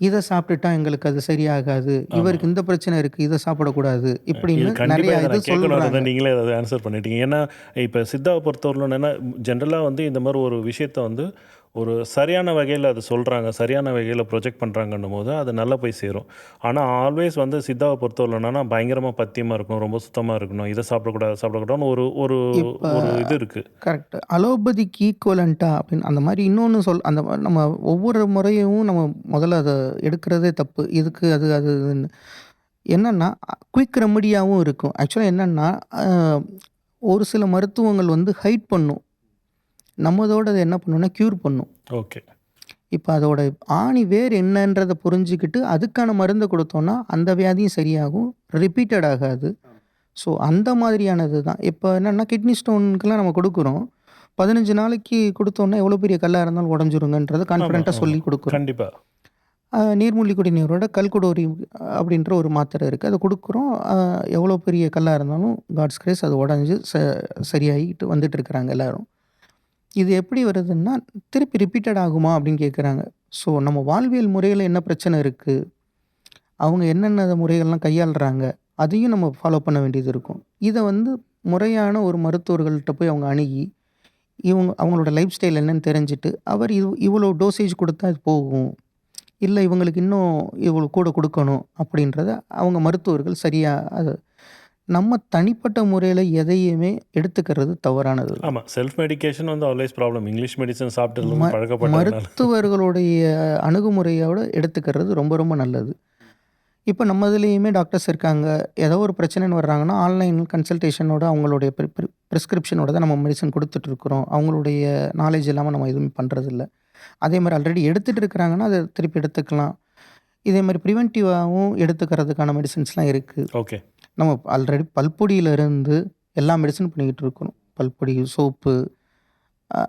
இதை சாப்பிட்டுட்டா எங்களுக்கு அது சரியாகாது, இவருக்கு இந்த பிரச்சனை இருக்குது, இதை சாப்பிடக்கூடாது, இப்படின்னு நிறையா இது சொல்கிறாங்க. நீங்களே அதை ஆன்சர் பண்ணிட்டீங்க. ஏன்னா இப்போ சித்தாவை பொறுத்தவரையிலும் என்னென்னா ஜென்ரலாக வந்து இந்த மாதிரி ஒரு விஷயத்தை வந்து ஒரு சரியான வகையில் அது சொல்கிறாங்க, சரியான வகையில் ப்ரொஜெக்ட் பண்ணுறாங்கன்னும் போது அது நல்லா போய் சேரும். ஆனால் ஆல்வேஸ் வந்து சித்தாவை பொறுத்தவரை என்னன்னா பயங்கரமாக பத்தியமாக இருக்கும், ரொம்ப சுத்தமாக இருக்கணும், இதை சாப்பிடக்கூடாதுன்னு ஒரு ஒரு ஒரு இது இருக்குது. கரெக்ட். அலோபதிக்கு ஈக்குவலண்ட்டாக அப்படின்னு அந்த மாதிரி இன்னொன்று அந்த நம்ம ஒவ்வொரு முறையும் நம்ம முதல்ல அதை எடுக்கிறதே தப்பு. இதுக்கு அதுன்னு என்னென்னா குயிக் ரெமடியாகவும் இருக்கும். ஆக்சுவலாக என்னென்னா ஒரு சில மருத்துவங்கள் வந்து ஹைட் பண்ணும், நம்மதோட அது என்ன பண்ணுன்னா க்யூர் பண்ணும். ஓகே. இப்போ அதோட ஆணி வேர் என்னன்றதை புரிஞ்சுக்கிட்டு அதுக்கான மருந்தை கொடுத்தோன்னா அந்த வியாதியும் சரியாகும், ரிப்பீட்டட் ஆகாது. ஸோ அந்த மாதிரியானது தான். இப்போ என்னென்னா கிட்னி ஸ்டோனுக்கெலாம் நம்ம கொடுக்குறோம், 15 நாளைக்கு கொடுத்தோன்னா எவ்வளோ பெரிய கல்லாக இருந்தாலும் உடஞ்சிருங்கன்றதை கான்ஃபிடென்ட்டாக சொல்லி கொடுக்குறோம். கண்டிப்பாக. நீர்மூழ்கி குடிநீரோட கல்குடோரி அப்படின்ற ஒரு மாத்திரை இருக்குது, அதை கொடுக்குறோம். எவ்வளோ பெரிய கல்லாக இருந்தாலும் காட்ஸ் கிரேஸ் அது உடஞ்சி சரியாகிட்டு வந்துட்டு இருக்கிறாங்க எல்லோரும். இது எப்படி வருதுன்னா திருப்பி ரிப்பீட்டட் ஆகுமா அப்படின்னு கேட்குறாங்க. ஸோ நம்ம வாழ்வியல் முறையில் என்ன பிரச்சனை இருக்குது, அவங்க என்னென்ன முறைகள்லாம் கையாளுறாங்க, அதையும் நம்ம ஃபாலோ பண்ண வேண்டியது இருக்கும். இதை வந்து முறையான ஒரு மருத்துவர்கள்ட்ட போய் அவங்க அணுகி அவங்களோட லைஃப் ஸ்டைல் என்னன்னு தெரிஞ்சுட்டு அவர் இவ்வளோ டோசேஜ் கொடுத்தா இது போகும், இல்ல இவங்களுக்கு இன்னும் இவ்வளோ கூட குடுக்கணும் அப்படின்றத அவங்க மருத்துவர்கள் சரியா அது நம்ம தனிப்பட்ட முறையில எதையுமே எடுத்துக்கிறது தவறானது தான். ஆமா. செல்ஃப் மெடிகேஷன் வந்து ஆல்வேஸ் ப்ராப்ளம். இங்கிலீஷ் மெடிசின் ம சாப்பிட்டதுலேருந்து பழக்கப்பட்டதுனால. மருத்துவர்களுடைய அணுகுமுறையோட எடுத்துக்கிறது ரொம்ப ரொம்ப நல்லது. இப்ப நம்ம இதுலயுமே டாக்டர்ஸ் இருக்காங்க. ஏதோ ஒரு பிரச்சனைன்னு வர்றாங்கன்னா, ஆன்லைன் கன்சல்டேஷனோட அவங்களுடைய பிரிஸ்கிரிப்ஷனோட தான் நம்ம மெடிசின் குடுத்துட்டுருக்குறோம். அவங்களுடைய நாலேட்ஜ் இல்லாம நம்ம எதுவுமே பண்றதில்ல. அதே மாரி ஆல்ரெடி எடுத்துட்டு இருக்கிறாங்கன்னா, அத திருப்பி எடுத்துக்கலாம். இதே மாரி பிரிவென்டிவாவும் எடுத்துக்கிறதுக்கான மெடிசின்ஸ்லாம் இருக்கு. ஓகே. நம்ம ஆல்ரெடி பல்பொடியிலருந்து எல்லா மெடிசினும் பண்ணிக்கிட்டு இருக்கிறோம். பல்பொடி, சோப்பு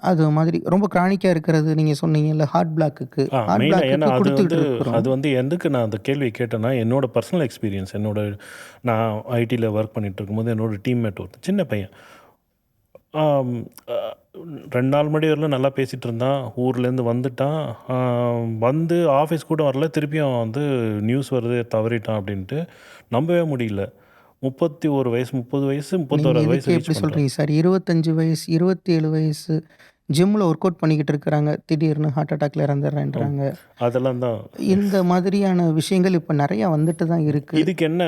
அது மாதிரி ரொம்ப கிரானிக்கா இருக்கிறது நீங்க சொன்னீங்கல்ல ஹார்ட் பிளாக்குக்கு. ஹார்ட் மெயினா ஏன்னா பிளாக்குக்கு அது வந்து குடுத்துக்கிட்டு இருக்கிறோம். அது வந்து எதுக்கு நான் அந்த கேள்விய கேட்டேன்னா, என்னோட பர்சனல் எக்ஸ்பீரியன்ஸ். நான் ஐடில ஒர்க் பண்ணிட்டு இருக்கும்போது என்னோட டீம்மேட் ஒருத்தன் சின்ன பையன். ஆம், அ 2 நாள் முன்னாடி வரலும் நல்லா பேசிட்டு இருந்தான். ஊர்லேருந்து வந்துட்டான். வந்து ஆஃபீஸ் கூட வரல. திருப்பியும் அவன் வந்து நியூஸ் வருது தவறிட்டான் அப்படின்ட்டு நம்பவே முடியல. 31 வயசு, 30 வயசு, நீங்க 31 வயசு இதுக்கே ரீச் இப்படி பண்றான். சொல்றீங்க சார்? 25 வயசு, 27 வயசு ஜிம்ல ஒர்க் அவுட் பண்ணிக்கிட்டு இருக்கிறாங்க. திடீர்னு ஹார்ட் அட்டாக்ல இறந்துடுறேன்றாங்க. அதெல்லாம் தான். இந்த மாதிரியான விஷயங்கள் இப்ப நெறையா வந்துட்டு தான் இருக்கு. இதுக்கு என்ன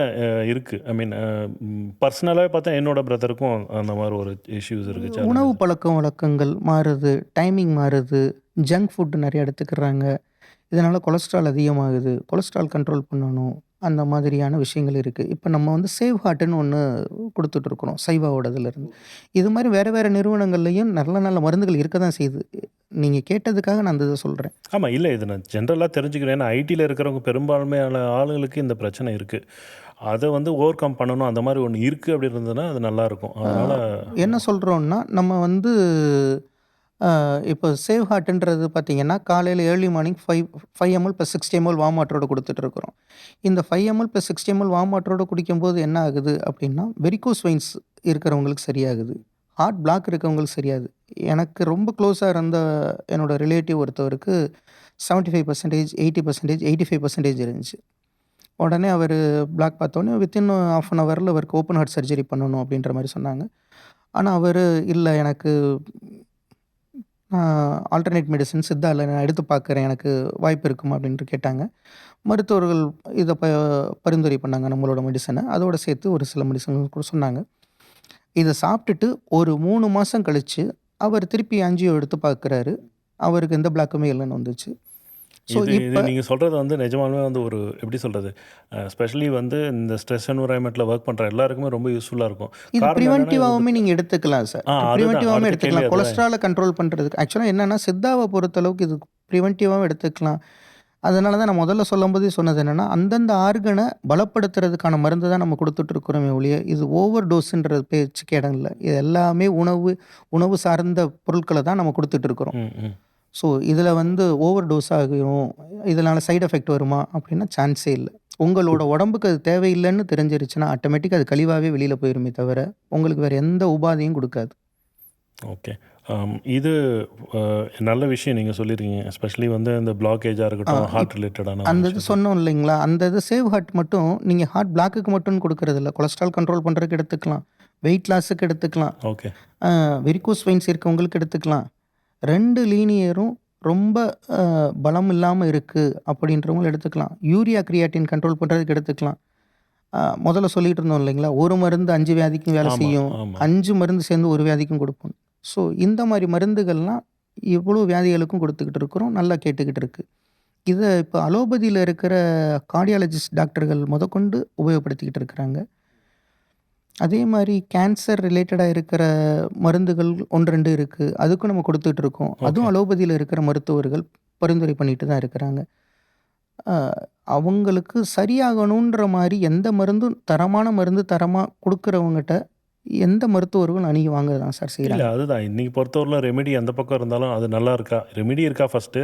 இருக்கு? ஐ மீன் பர்சனலாவே பார்த்தா என்னோட பிரதருக்கும் அந்த மாரி ஒரு இஷ்யூஸ் இருக்கு. உணவு சேலஞ்சஸ். பழக்கவழக்கங்கள் மாறுது, டைமிங் மாறுது, ஜங்க் ஃபுட் நெறைய எடுத்துக்கிறாங்க. இதனால கொலஸ்ட்ரால் அதிகமாகுது. கொலஸ்ட்ரால் கண்ட்ரோல் பண்ணணும். அந்த மாதிரியான விஷயங்கள் இருக்கு. இப்ப நம்ம வந்து சேவ் ஹார்ட்ன்னு ஒண்ணு குடுத்துட்டுருக்குறோம். சைவாவோடதுலருந்து. இது மாரி வேற வேற நிறுவனங்கள்லயும் நல்ல நல்ல மருந்துகள் இருக்க தான் செய்யுது. நீங்க கேட்டதுக்காக நான் அந்த இத சொல்றேன். ஆமா. இல்ல இது நான் ஜென்ரலா தெரிஞ்சுக்கிறேன். ஏன்னா ஐடில இருக்கிறவங்க பெரும்பான்மையான ஆளுங்களுக்கு இந்த பிரச்சனை இருக்கு. அத வந்து ஓவர் கம் பண்ணணும். அந்த மாரி ஒண்ணு இருக்கு அப்படி இருந்ததுன்னா, அது நல்லாருக்கும். அ அதனால என்ன சொல்றோம்னா, நம்ம வந்து இப்போ சேவ் ஹார்ட்ன்றது பார்த்தீங்கன்னா, காலையில early morning 5 ML + 60 ML warm வாட்டரோட குடுத்துட்டுருக்குறோம். இந்த 5 எம்எல் + 60 எம்எல் வார்ம் வாட்டரோட குடிக்கும்போது என்ன ஆகுது அப்படின்னா, வெரிகோஸ் வெயின்ஸ் இருக்கிறவங்களுக்கு சரியாகுது. ஹார்ட் பிளாக் இருக்கவங்களுக்கு சரியாகுது. எனக்கு ரொம்ப க்ளோஸா இருந்த என்னோட ரிலேட்டிவ் ஒருத்தவருக்கு 75% 80% 85% இருந்துச்சு. உடனே அவரு பிளாக் பார்த்தோனே வித்தின் ஹாஃப் அன் ஹவர்ல அவருக்கு ஓப்பன் ஹார்ட் சர்ஜரி பண்ணணும் அப்படின்ற மாரி சொன்னாங்க. ஆனா அவரு இல்ல எனக்கு ஆல்டர்னேட் மெடிசின் சித்தால நான் எடுத்து பார்க்குறேன். எனக்கு வாய்ப்பு இருக்குமா? அப்படின்ட்டு கேட்டாங்க. மருத்துவர்கள் இத பரிந்துரை பண்ணாங்க நம்மளோட மெடிசன. அதோட சேர்த்து ஒரு சில மெடிசின்கள் கூட சொன்னாங்க. இத சாப்பிட்டுட்டு ஒரு 3 மாசம் கழிச்சு, அவர் திருப்பி ஆஞ்சியோ எடுத்து பார்க்குறாரு. அவருக்கு எந்த பிளாக்குமே இல்லன்னு வந்துச்சு. ஸோ இது இது இப்ப நீங்க சொல்றது வந்து நிஜமாலுமே வந்து ஒரு எப்படி சொல்றது? ஸ்பெஷலி வந்து இந்த ஸ்ட்ரெஸ் என்வைரன்மென்ட்ல ஒர்க் பண்ற எல்லாருக்குமே ரொம்ப யூஸ்ஃபுல்லா இருக்கும். இது காரணம் என்னன்னா, இது பிரிவென்டிவாவுமே நீங்க எடுத்துக்கலாம் சார். அதுதான். பிரிவென்டிவாவுமே அடுத்த கேள்வி எடுத்துக்கலாம். அதுதான். கொலஸ்ட்ரால கண்ட்ரோல் பண்றதுக்கு. ஆக்சுவலா என்னன்னா, சித்தாவ பொறுத்தளவுக்கு இது பிரிவென்டிவாவும் எடுத்துக்கலாம். அதனால தான் நான் முதல்ல சொல்லும்போதே சொன்னது என்னன்னா, அந்தந்த ஆர்கன பலப்படுத்துறதுக்கான மருந்து தான் நம்ம குடுத்துட்டு இருக்கிறோமே ஒழிய, இது ஓவர் டோஸ்ன்ற பேச்சுக்கு இடம் இல்ல. இது எல்லாமே உணவு சார்ந்த பொருட்கள தான் நம்ம குடுத்துட்டு இருக்கிறோம். ம், ம். ஸோ, இதில வந்து ஓவர் டோஸ் ஆகிரும். இதனால சைட் எஃபெக்ட் வருமா? அப்படின்னா சான்ஸே இல்ல. உங்களோட உடம்புக்கு அது தேவையில்லன்னு தெரிஞ்சிருச்சுன்னா, ஆட்டோமேட்டிக்கா அது கழிவாவே வெளியில போயிருமே தவிர, உங்களுக்கு வேற எந்த உபாதையும் குடுக்காது. ஓகே. இது அ நல்ல விஷயம் நீங்க சொல்லியிருக்கீங்க. எஸ்பெஷலி வந்து இந்த பிளாக்கேஜா ஆ இருக்கட்டும், இப் ஹார்ட் ரிலேட்டடான ஒரு அந்த இது விஷயத்த. சொன்னோம் இல்லைங்களா? அந்த இது சேவ் ஹார்ட் மட்டும் நீங்க ஹார்ட் பிளாக்குக்கு மட்டும் குடுக்குறதில்ல. கொலஸ்ட்ரால் கண்ட்ரோல் பண்றதுக்கு எடுத்துக்கலாம். வெயிட் லாஸுக்கு எடுத்துக்கலாம். ஓகே. அ வெரிகோஸ் வெயின்ஸ் இருக்கவங்களுக்கு எடுத்துக்கலாம். 2 லீனியரும் ரொம்ப அ பலம் இல்லாம இருக்கு அப்படின்றவங்களும் எடுத்துக்கலாம். யூரியா கிரியாட்டின் கண்ட்ரோல் பண்றதுக்கு எடுத்துக்கலாம். முதல்ல சொல்லிட்டு இருந்தோம் இல்லைங்களா? ஒரு மருந்து 5 வியாதிக்கும் வேலை ஆமா, செய்யும். ஆமா. 5 மருந்து சேர்ந்து ஒரு வியாதிக்கும் குடுக்கும். ஸோ இந்த மாரி மருந்துகள்லாம் இவ்வளோ வியாதிகளுக்கும் குடுத்துக்கிட்டு இருக்கிறோம். நல்லா கேட்டுக்கிட்டு இருக்கு. இத இப்ப அலோபதியில இருக்கிற கார்டியாலஜிஸ்ட் டாக்டர்கள் முதற்கொண்டு உபயோகப்படுத்திக்கிட்டு இருக்கிறாங்க. அதே மாரி கேன்சர் ரிலேட்டடா இருக்கிற மருந்துகள் 1, 2 இருக்கு. அதுக்கும் நம்ம குடுத்துட்டு இருக்கோம். ஓகே. அதுவும் அலோபதியில இருக்கிற மருத்துவர்கள் பரிந்துரை பண்ணிட்டு தான் இருக்கிறாங்க. அ அவங்களுக்கு சரியாகணுன்ற மாரி எந்த மருந்தும் தரமான மருந்து தரமா குடுக்குறவங்கட்ட எந்த மருத்துவர்களும் அணுகி வாங்க தான் சார் இல்ல செய்றாங்க. அதுதான். இன்னைக்கு பொறுத்தவரையிலும் ரெமெடி எந்த பக்கம் இருந்தாலும் அது நல்லா இருக்கா? ரெமெடி இருக்கா ஃபர்ஸ்ட்டு.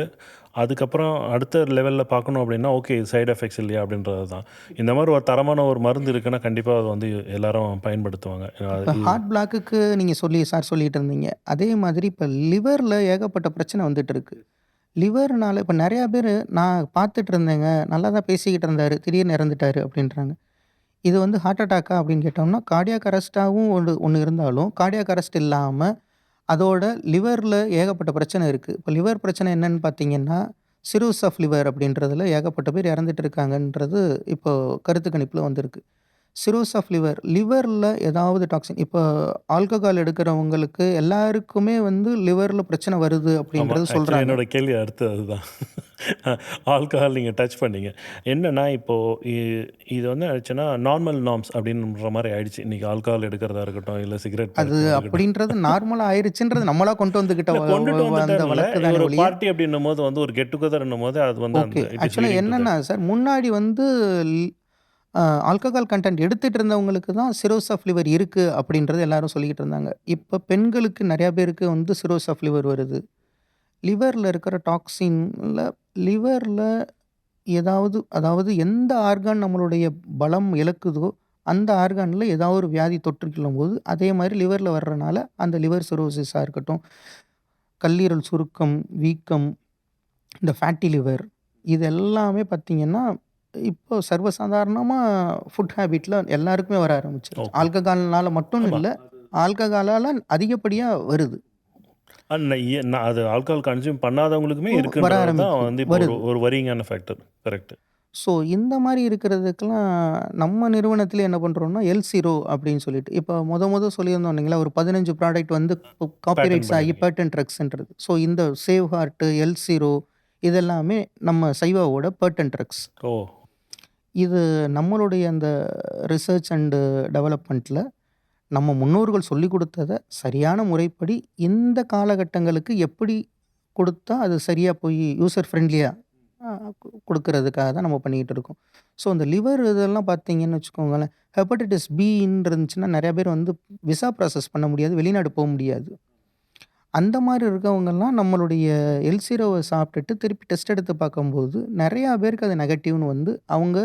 அதுக்கப்புறம் அடுத்த லெவல்ல பார்க்கணும் அப்படின்னா, ஓகே சைட் எஃபெக்ட்ஸ் இல்லையா அப்படின்றது தான். இந்த மாரி ஒரு தரமான ஒரு மருந்து இருக்குன்னா, கண்டிப்பா அத வந்து எல்லாரும் பயன்படுத்துவாங்க. இப்ப ஹார்ட் பிளாக்குக்கு நீங்க சொல்லிட்டு இருந்தீங்க. அதே மாதிரி இப்ப லிவர்ல ஏகப்பட்ட பிரச்சனை வந்துட்டு இருக்கு. லிவர்னால இப்ப நெறைய பேரு நான் பார்த்துட்டு இருந்தேங்க. நல்லா தான் பேசிக்கிட்டு இருந்தாரு. திடீர்னு இறந்துட்டாரு அப்டின்றாங்க. இது வந்து ஹார்ட் அட்டாக்கா அப்டின்னு கேட்டோம்னா, கார்டியாக் அரெஸ்ட்டாவும் ஒண்ணு இருந்தாலும், கார்டியாக் அரெஸ்ட் இல்லாம அதோட லிவர்ல ஏகப்பட்ட பிரச்சனை இருக்கு. இப்ப லிவர் பிரச்சனை என்னன்னு பார்த்தீங்கன்னா, சிரோஸ் ஆஃப் லிவர் அப்படின்றதுல ஏகப்பட்ட பேர் இறந்துட்டு இருக்காங்கன்றது இப்போ கருத்து கணிப்பில் வந்திருக்கு. சிரோஸ் ஆஃப் லிவர் லிவரில் ஏதாவது டாக்ஸின் இப்போ ஆல்கஹால் எடுக்கிறவங்களுக்கு எல்லாருக்குமே வந்து லிவரில் பிரச்சனை வருது ஆமாம், அப்படின்றது ஆக்சுவலி சொல்கிறாங்க. என்னோட கேள்வி அடுத்து அதுதான். ஆல்கஹால் நீங்கள் டச் பண்ணீங்க. என்னன்னா இப்போது இது வந்து ஆயிடுச்சுன்னா நார்மல் நார்ம்ஸ் அப்படின்ற மாதிரி ஆயிடுச்சு. இன்றைக்கி ஆல்கஹால் எடுக்கிறதா இருக்கட்டும், இல்லை சிகரெட் அது பழக்கமாக இருக்கட்டும். அப்படின்றது நார்மலாக ஆயிருச்சுன்றது நம்மளா கொண்டு வந்துக்கிட்ட இல்லை கொண்டுட்டு அந்த வந்துட்டாங்கல்ல, வழக்கு தானே ஒரு ஒழிய. பார்ட்டி அப்படின்னும் போது வந்து ஒரு கெட் டுகெதர்ன்னும் போது அது வந்து ஓகே. அந்த இட் இஸ் ஆக்சுவலாக லீடிங் டு என்னென்னா தட். சார், முன்னாடி வந்து ஆல்கஹால் கண்டென்ட் எடுத்துட்டு இருந்தவங்களுக்கு தான் சிரோஸ் ஆஃப் லிவர் இருக்குது அப்படின்றது எல்லாரும் சொல்லிக்கிட்டு இருந்தாங்க. இப்போ பெண்களுக்கு நிறையா பேருக்கு வந்து சிரோஸ் ஆஃப் லிவர் வருது. லிவரில் இருக்கிற டாக்ஸின்ல லிவரில் அதாவது எந்த ஆர்கான் நம்மளுடைய பலம் இழக்குதோ அந்த ஆர்கானில் ஏதாவது ஒரு வியாதி தொற்றுக்கொள்ளும் போது அதே மாதிரி லிவரில் வர்றனால அந்த லிவர் சிரோசிஸாக இருக்கட்டும், கல்லீரல் சுருக்கம், வீக்கம், இந்த ஃபேட்டி லிவர் இது எல்லாமே பார்த்தீங்கன்னா இப்போ சர்வசாதாரணமாக ஃபுட் ஹேபிட்டில் எல்லாருக்குமே வர ஆரம்பிச்சிருச்சு. ஓகே. ஆல்கஹால்னால மட்டும் ஆமாம். இல்லை, ஆல்கஹாலால் அதிகப்படியாக வருது. அது ஆல்கஹால் கன்சியூம் பண்ணாதவங்களுக்குமே வர இருக்குன்றது தான் ஆரம்பிக்குது, வந்து இப்போ ஒரு வருது. ஒரு வரிங்கான ஃபேக்டர். கரெக்ட். ஸோ இந்த மாதிரி இருக்கிறதுக்கெல்லாம் நம்ம நிறுவனத்திலே என்ன பண்ணுறோம்னா எல்0 அப்படின்னு சொல்லிட்டு இப்போ சொல்லியிருந்தோம் இல்லைங்களா, ஒரு 15 ப்ராடக்ட் வந்து பேட்டன் காப்பிரைட்ஸ் ஆகி பண்ணியிருக்கீங்க. பேட்டன் ட்ரக்ஸ்ன்றது. ஸோ இந்த சேவ் ஹார்ட்டு, எல்0 இதெல்லாமே நம்ம சைவாவோட பேட்டன் ட்ரக்ஸ். ஓ, இது நம்மளுடைய அந்த ரிசர்ச் அண்டு டெவலப்மெண்ட்டில் நம்ம முன்னோர்கள் சொல்லி கொடுத்ததை சரியான முறைப்படி இந்த காலகட்டங்களுக்கு எப்படி கொடுத்தா அது சரியாக போய் யூசர் ஃப்ரெண்ட்லியாக கொடுக்கறதுக்காக தான் நம்ம பண்ணிக்கிட்டு இருக்கோம். ஸோ அந்த லிவர் இதெல்லாம் பார்த்தீங்கன்னு வச்சுக்கோங்களேன், ஹெப்படைட்டிஸ் பின்னு இருந்துச்சுன்னா நிறையா பேர் வந்து விசா ப்ராசஸ் பண்ண முடியாது, வெளிநாடு போக முடியாது. அந்த மாதிரி இருக்கவங்கலாம் நம்மளுடைய எல்0வை சாப்பிட்டுட்டு திருப்பி டெஸ்ட் எடுத்து பார்க்கும்போது நிறையா பேருக்கு அது நெகட்டிவ்னு வந்து அவங்க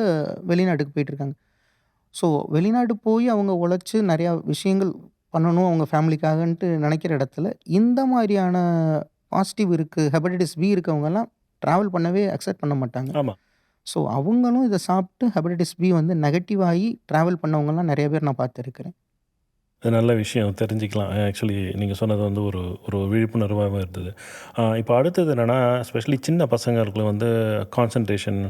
வெளிநாட்டுக்கு போயிட்டுருக்காங்க. ஸோ வெளிநாடு போய் அவங்க உழைச்சி நிறையா விஷயங்கள் பண்ணணும் அவங்க ஃபேமிலிக்காகன்ட்டு நினைக்கிற இடத்துல இந்த மாதிரியான பாசிட்டிவ் இருக்குது, ஹெப்படைட்டிஸ் பி இருக்கவங்கலாம் ட்ராவல் பண்ணவே அக்செப்ட் பண்ண மாட்டாங்க. ஆமாம். ஸோ அவங்களும் இதை சாப்பிட்டு ஹெப்படைட்டிஸ் பி வந்து நெகட்டிவ் ஆகி ட்ராவல் பண்ணவங்கலாம் நிறைய பேர் நான் பார்த்துருக்கிறேன். அது நல்ல விஷயம் தெரிஞ்சுக்கலாம். ஆக்சுவலி நீங்கள் சொன்னது வந்து ஒரு ஒரு விழிப்புணர்வாக இருந்தது. இப்போ அடுத்தது என்னென்னா, எஸ்பெஷலி சின்ன பசங்களுக்கு வந்து கான்சன்ட்ரேஷன்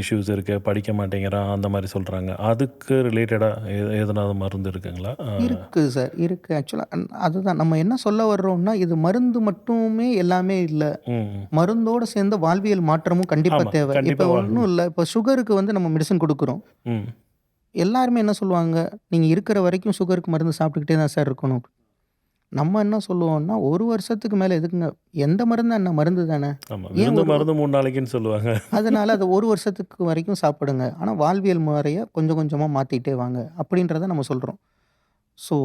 இஷ்யூஸ் இருக்குது, படிக்க மாட்டேங்கிறான் அந்த மாதிரி சொல்கிறாங்க. அதுக்கு ரிலேட்டடாக எதனாவது மருந்து இருக்குங்களா? இருக்குது சார், இருக்குது. ஆக்சுவலாக அதுதான் நம்ம என்ன சொல்ல வர்றோம்னா, இது மருந்து மட்டுமே எல்லாமே இல்லை, ம். மருந்தோடு சேர்ந்த வாழ்வியல் மாற்றமும் கண்டிப்பாக ஆமாம், தேவை. இப்போ கண்டிப்பாக. ஒன்றும் இல்லை, இப்போ சுகருக்கு வந்து நம்ம மெடிசன் கொடுக்குறோம். ம். எல்லாருமே என்ன சொல்லுவாங்க, நீங்கள் இருக்கிற வரைக்கும் சுகருக்கு மருந்து சாப்பிட்டுக்கிட்டே தான் சார் இருக்கணும். நம்ம என்ன சொல்லுவோம்னா, 1 வருஷத்துக்கு மேலே எதுக்குங்க, எந்த மருந்தா என்ன மருந்து தானே, ஆமாம், ஏன் விருந்து ஒரு மருந்து 3 நாளைக்குன்னு சொல்லுவாங்க. அதனால அதை 1 வருஷத்துக்கு வரைக்கும் சாப்பிடுங்க. ஆனால் வாழ்வியல் முறையை கொஞ்சம் கொஞ்சமாக மாற்றிட்டே வாங்க அப்படின்றத நம்ம சொல்கிறோம். ஸோ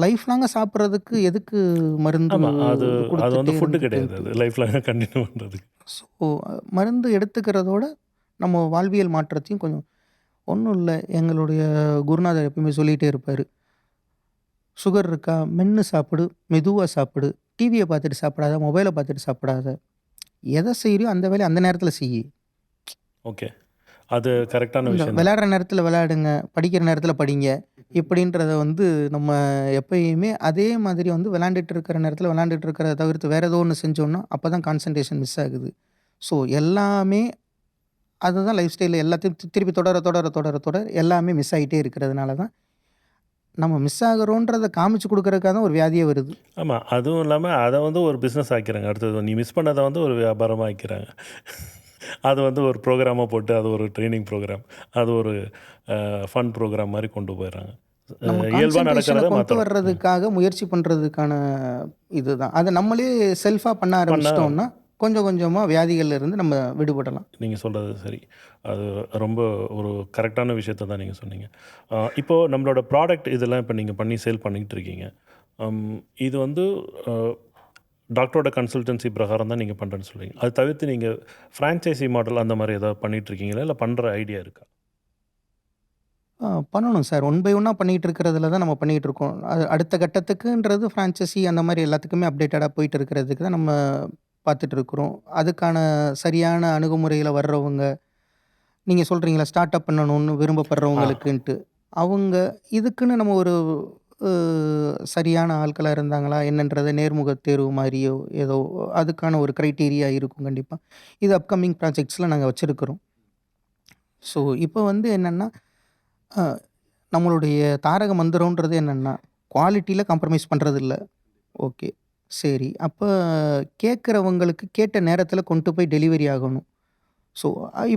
லைஃப் லாங்காக சாப்பிட்றதுக்கு எதுக்கு மருந்து ஆமாம், அது அது கொடுத்துட்டே வந்து ஃபுட்டு கிடையாது, இருந்துட்டு. அது லைஃப் லாங் கண்டினியூ பண்ணுறதுக்கு. ஸோ மருந்து எடுத்துக்கிறதோட நம்ம வாழ்வியல் மாற்றத்தையும் கொஞ்சம் ஒன்றும் இல்லை, எங்களுடைய குருநாதர் எப்பயுமே சொல்லிகிட்டே இருப்பார், சுகர் இருக்கா மென்று சாப்பிடு, மெதுவாக சாப்பிடு, டிவியை பார்த்துட்டு சாப்பிடாத, மொபைலை பார்த்துட்டு சாப்பிடாத, எதை செய்கிறியோ அந்த வேலையை அந்த நேரத்தில் செய். ஓகே, அது கரெக்டான இந்த விஷயம் தான். விளையாடுற நேரத்தில் விளையாடுங்க, படிக்கிற நேரத்தில் படிங்க, இப்படின்றத வந்து நம்ம எப்பயுமே அதே மாதிரி வந்து விளையாண்டுட்டு இருக்கிற நேரத்தில் விளையாண்டுட்டு இருக்கிறத தவிர்த்து வேறு ஏதோ ஒன்று செஞ்சோம்னா அப்போ தான் கான்சன்ட்ரேஷன் மிஸ் ஆகுது. ஸோ எல்லாமே அதுதான் லைஃப் ஸ்டைலில் எல்லாத்தையும் திருப்பி தொடர தொடர தொடர தொடர எல்லாமே மிஸ் ஆகிட்டே இருக்கிறதுனால தான் நம்ம மிஸ் ஆகிறோன்றதை காமிச்சு கொடுக்கறதுக்காக தான் ஒரு வியாதியே வருது. ஆமாம், அதுவும் இல்லாமல் அதை வந்து ஒரு பிஸ்னஸ் ஆக்கிறாங்க. அடுத்தது நீ மிஸ் பண்ணதை வந்து ஒரு வியாபாரமாக ஆக்கிறாங்க. அது வந்து ஒரு ப்ரோக்ராமாக போட்டு அது ஒரு ட்ரைனிங் ப்ரோக்ராம், அது ஒரு ஃபன் ப்ரோக்ராம் மாதிரி கொண்டு போயிடுறாங்க. நம்ம இயல்பாக கான்சன்ட்ரேஷனை நடக்கிறத கொண்டு மாற்றலாம். வர்றதுக்காக முயற்சி பண்ணுறதுக்கான இதுதான். அதை நம்மளே செல்ஃபாக பண்ண ஆரம்பிச்சிட்டோம்னா கொஞ்சம் கொஞ்சமாக வியாதிகள்ல இருந்து நம்ம விடுபடலாம். நீங்கள் சொல்கிறது சரி, அது ரொம்ப ஒரு கரெக்டான விஷயத்தை தான் நீங்கள் சொன்னீங்க. இப்போது நம்மளோட ப்ராடக்ட் இதெல்லாம் இப்போ நீங்கள் பண்ணி சேல் பண்ணிக்கிட்டு இருக்கீங்க. இது வந்து டாக்டரோட கன்சல்டன்சி பிரகாரம் தான் நீங்கள் பண்ணுறேன்னு சொல்கிறீங்க. அது தவிர்த்து நீங்கள் ஃப்ரான்ச்சைசி மாடல் அந்த மாதிரி ஏதாவது பண்ணிகிட்ருக்கீங்களா, இல்லை பண்ணுற ஐடியா இருக்கா? பண்ணணும் சார். ஒன் பை ஒன்னாக பண்ணிகிட்டு இருக்கிறதுல தான் நம்ம பண்ணிகிட்டு இருக்கோம். அது அடுத்த கட்டத்துக்குன்றது ஃப்ரான்ச்சைசி அந்த மாதிரி எல்லாத்துக்குமே அப்டேட்டடாக போயிட்டு இருக்கிறதுக்கு தான் நம்ம பார்த்துட்டு இருக்கிறோம். அதுக்கான சரியான அணுகுமுறையில் வர்றவங்க, நீங்கள் சொல்கிறீங்களா ஸ்டார்ட் அப் பண்ணணும்னு விரும்பப்படுறவங்களுக்குன்ட்டு, அவங்க இதுக்குன்னு நம்ம ஒரு சரியான ஆட்களா இருந்தாங்களா என்னன்றத நேர்முக தேர்வு மாரியோ ஏதோ அதுக்கான ஒரு கிரைட்டீரியா இருக்கும் கண்டிப்பா. இது அப்கமிங் ப்ராஜெக்ட்ஸ்ல நாங்க வச்சிருக்கிறோம். ஸோ இப்போ வந்து என்னன்னா, அ நம்மளுடைய தாரக மந்திரம்ன்றது என்னன்னா, குவாலிட்டில காம்ப்ரமைஸ் பண்றதில்ல. ஓகே. சரி. அப்ப கேட்கிறவங்களுக்கு கேட்ட நேரத்தில கொண்டு போய் டெலிவரி ஆகணும். ஸோ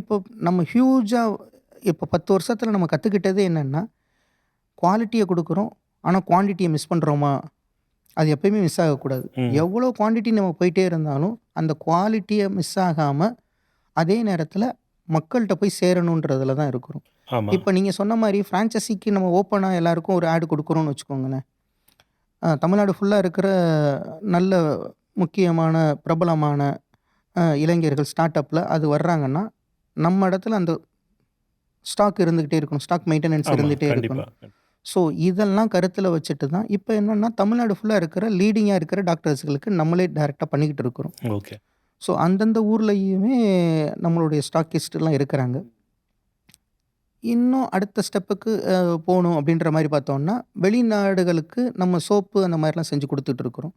இப்போ நம்ம ஹியூஜா இப்போ 10 வருஷத்தில நம்ம கத்துக்கிட்டது என்னன்னா, குவாலிட்டிய குடுக்குறோம். ஆனா குவான்டிட்டிய மிஸ் பண்றோமா? அது எப்பயுமே மிஸ் ஆகக்கூடாது. ம். எவ்வளோ குவான்டிட்டி நம்ம போயிட்டே இருந்தாலும், அந்த குவாலிட்டிய மிஸ் ஆகாம, அதே நேரத்தில மக்கள்ட்ட போய் சேரணுன்றதுல தான் இருக்கிறோம். ஆமா. இப்ப நீங்க சொன்ன மாரி ஃப்ரான்சைஸிக்கு நம்ம ஓப்பனா எல்லாருக்கும் ஒரு ஆட் குடுக்குறோம்னு வச்சுக்கோங்களேன். தமிழ்நாடு ஃபுல்லா இருக்கிற நல்ல முக்கியமான, பிரபலமான இளைஞர்கள் ஸ்டார்ட் அப்ல அது வர்றாங்கன்னா, நம்ம இடத்துல அந்த ஸ்டாக் இருந்துகிட்டே இருக்கணும். ஸ்டாக் மெயின்டனன்ஸ் ஆமா. இருந்துட்டே கண்டிப்பா. இருக்கணும். ஸோ இதெல்லாம் கருத்துல வச்சுட்டு தான் இப்ப என்னன்னா, தமிழ்நாடு ஃபுல்லா இருக்கிற லீடிங்கா இருக்கிற டாக்டர்ஸ்களுக்கு நம்மளே டைரக்ட்டா பண்ணிக்கிட்டு இருக்கிறோம். ஓகே. ஸோ அந்தந்த ஊர்லயுமே நம்மளுடைய ஸ்டாக்கிஸ்ட்லாம் இருக்கிறாங்க. இன்னும் அடுத்த ஸ்டெப்புக்கு போணும் அப்படின்ற மாரி பார்த்தோம்னா, வெளிநாடுகளுக்கு நம்ம சோப்பு அந்த மாரிலாம் செஞ்சு குடுத்துட்டு இருக்கிறோம்.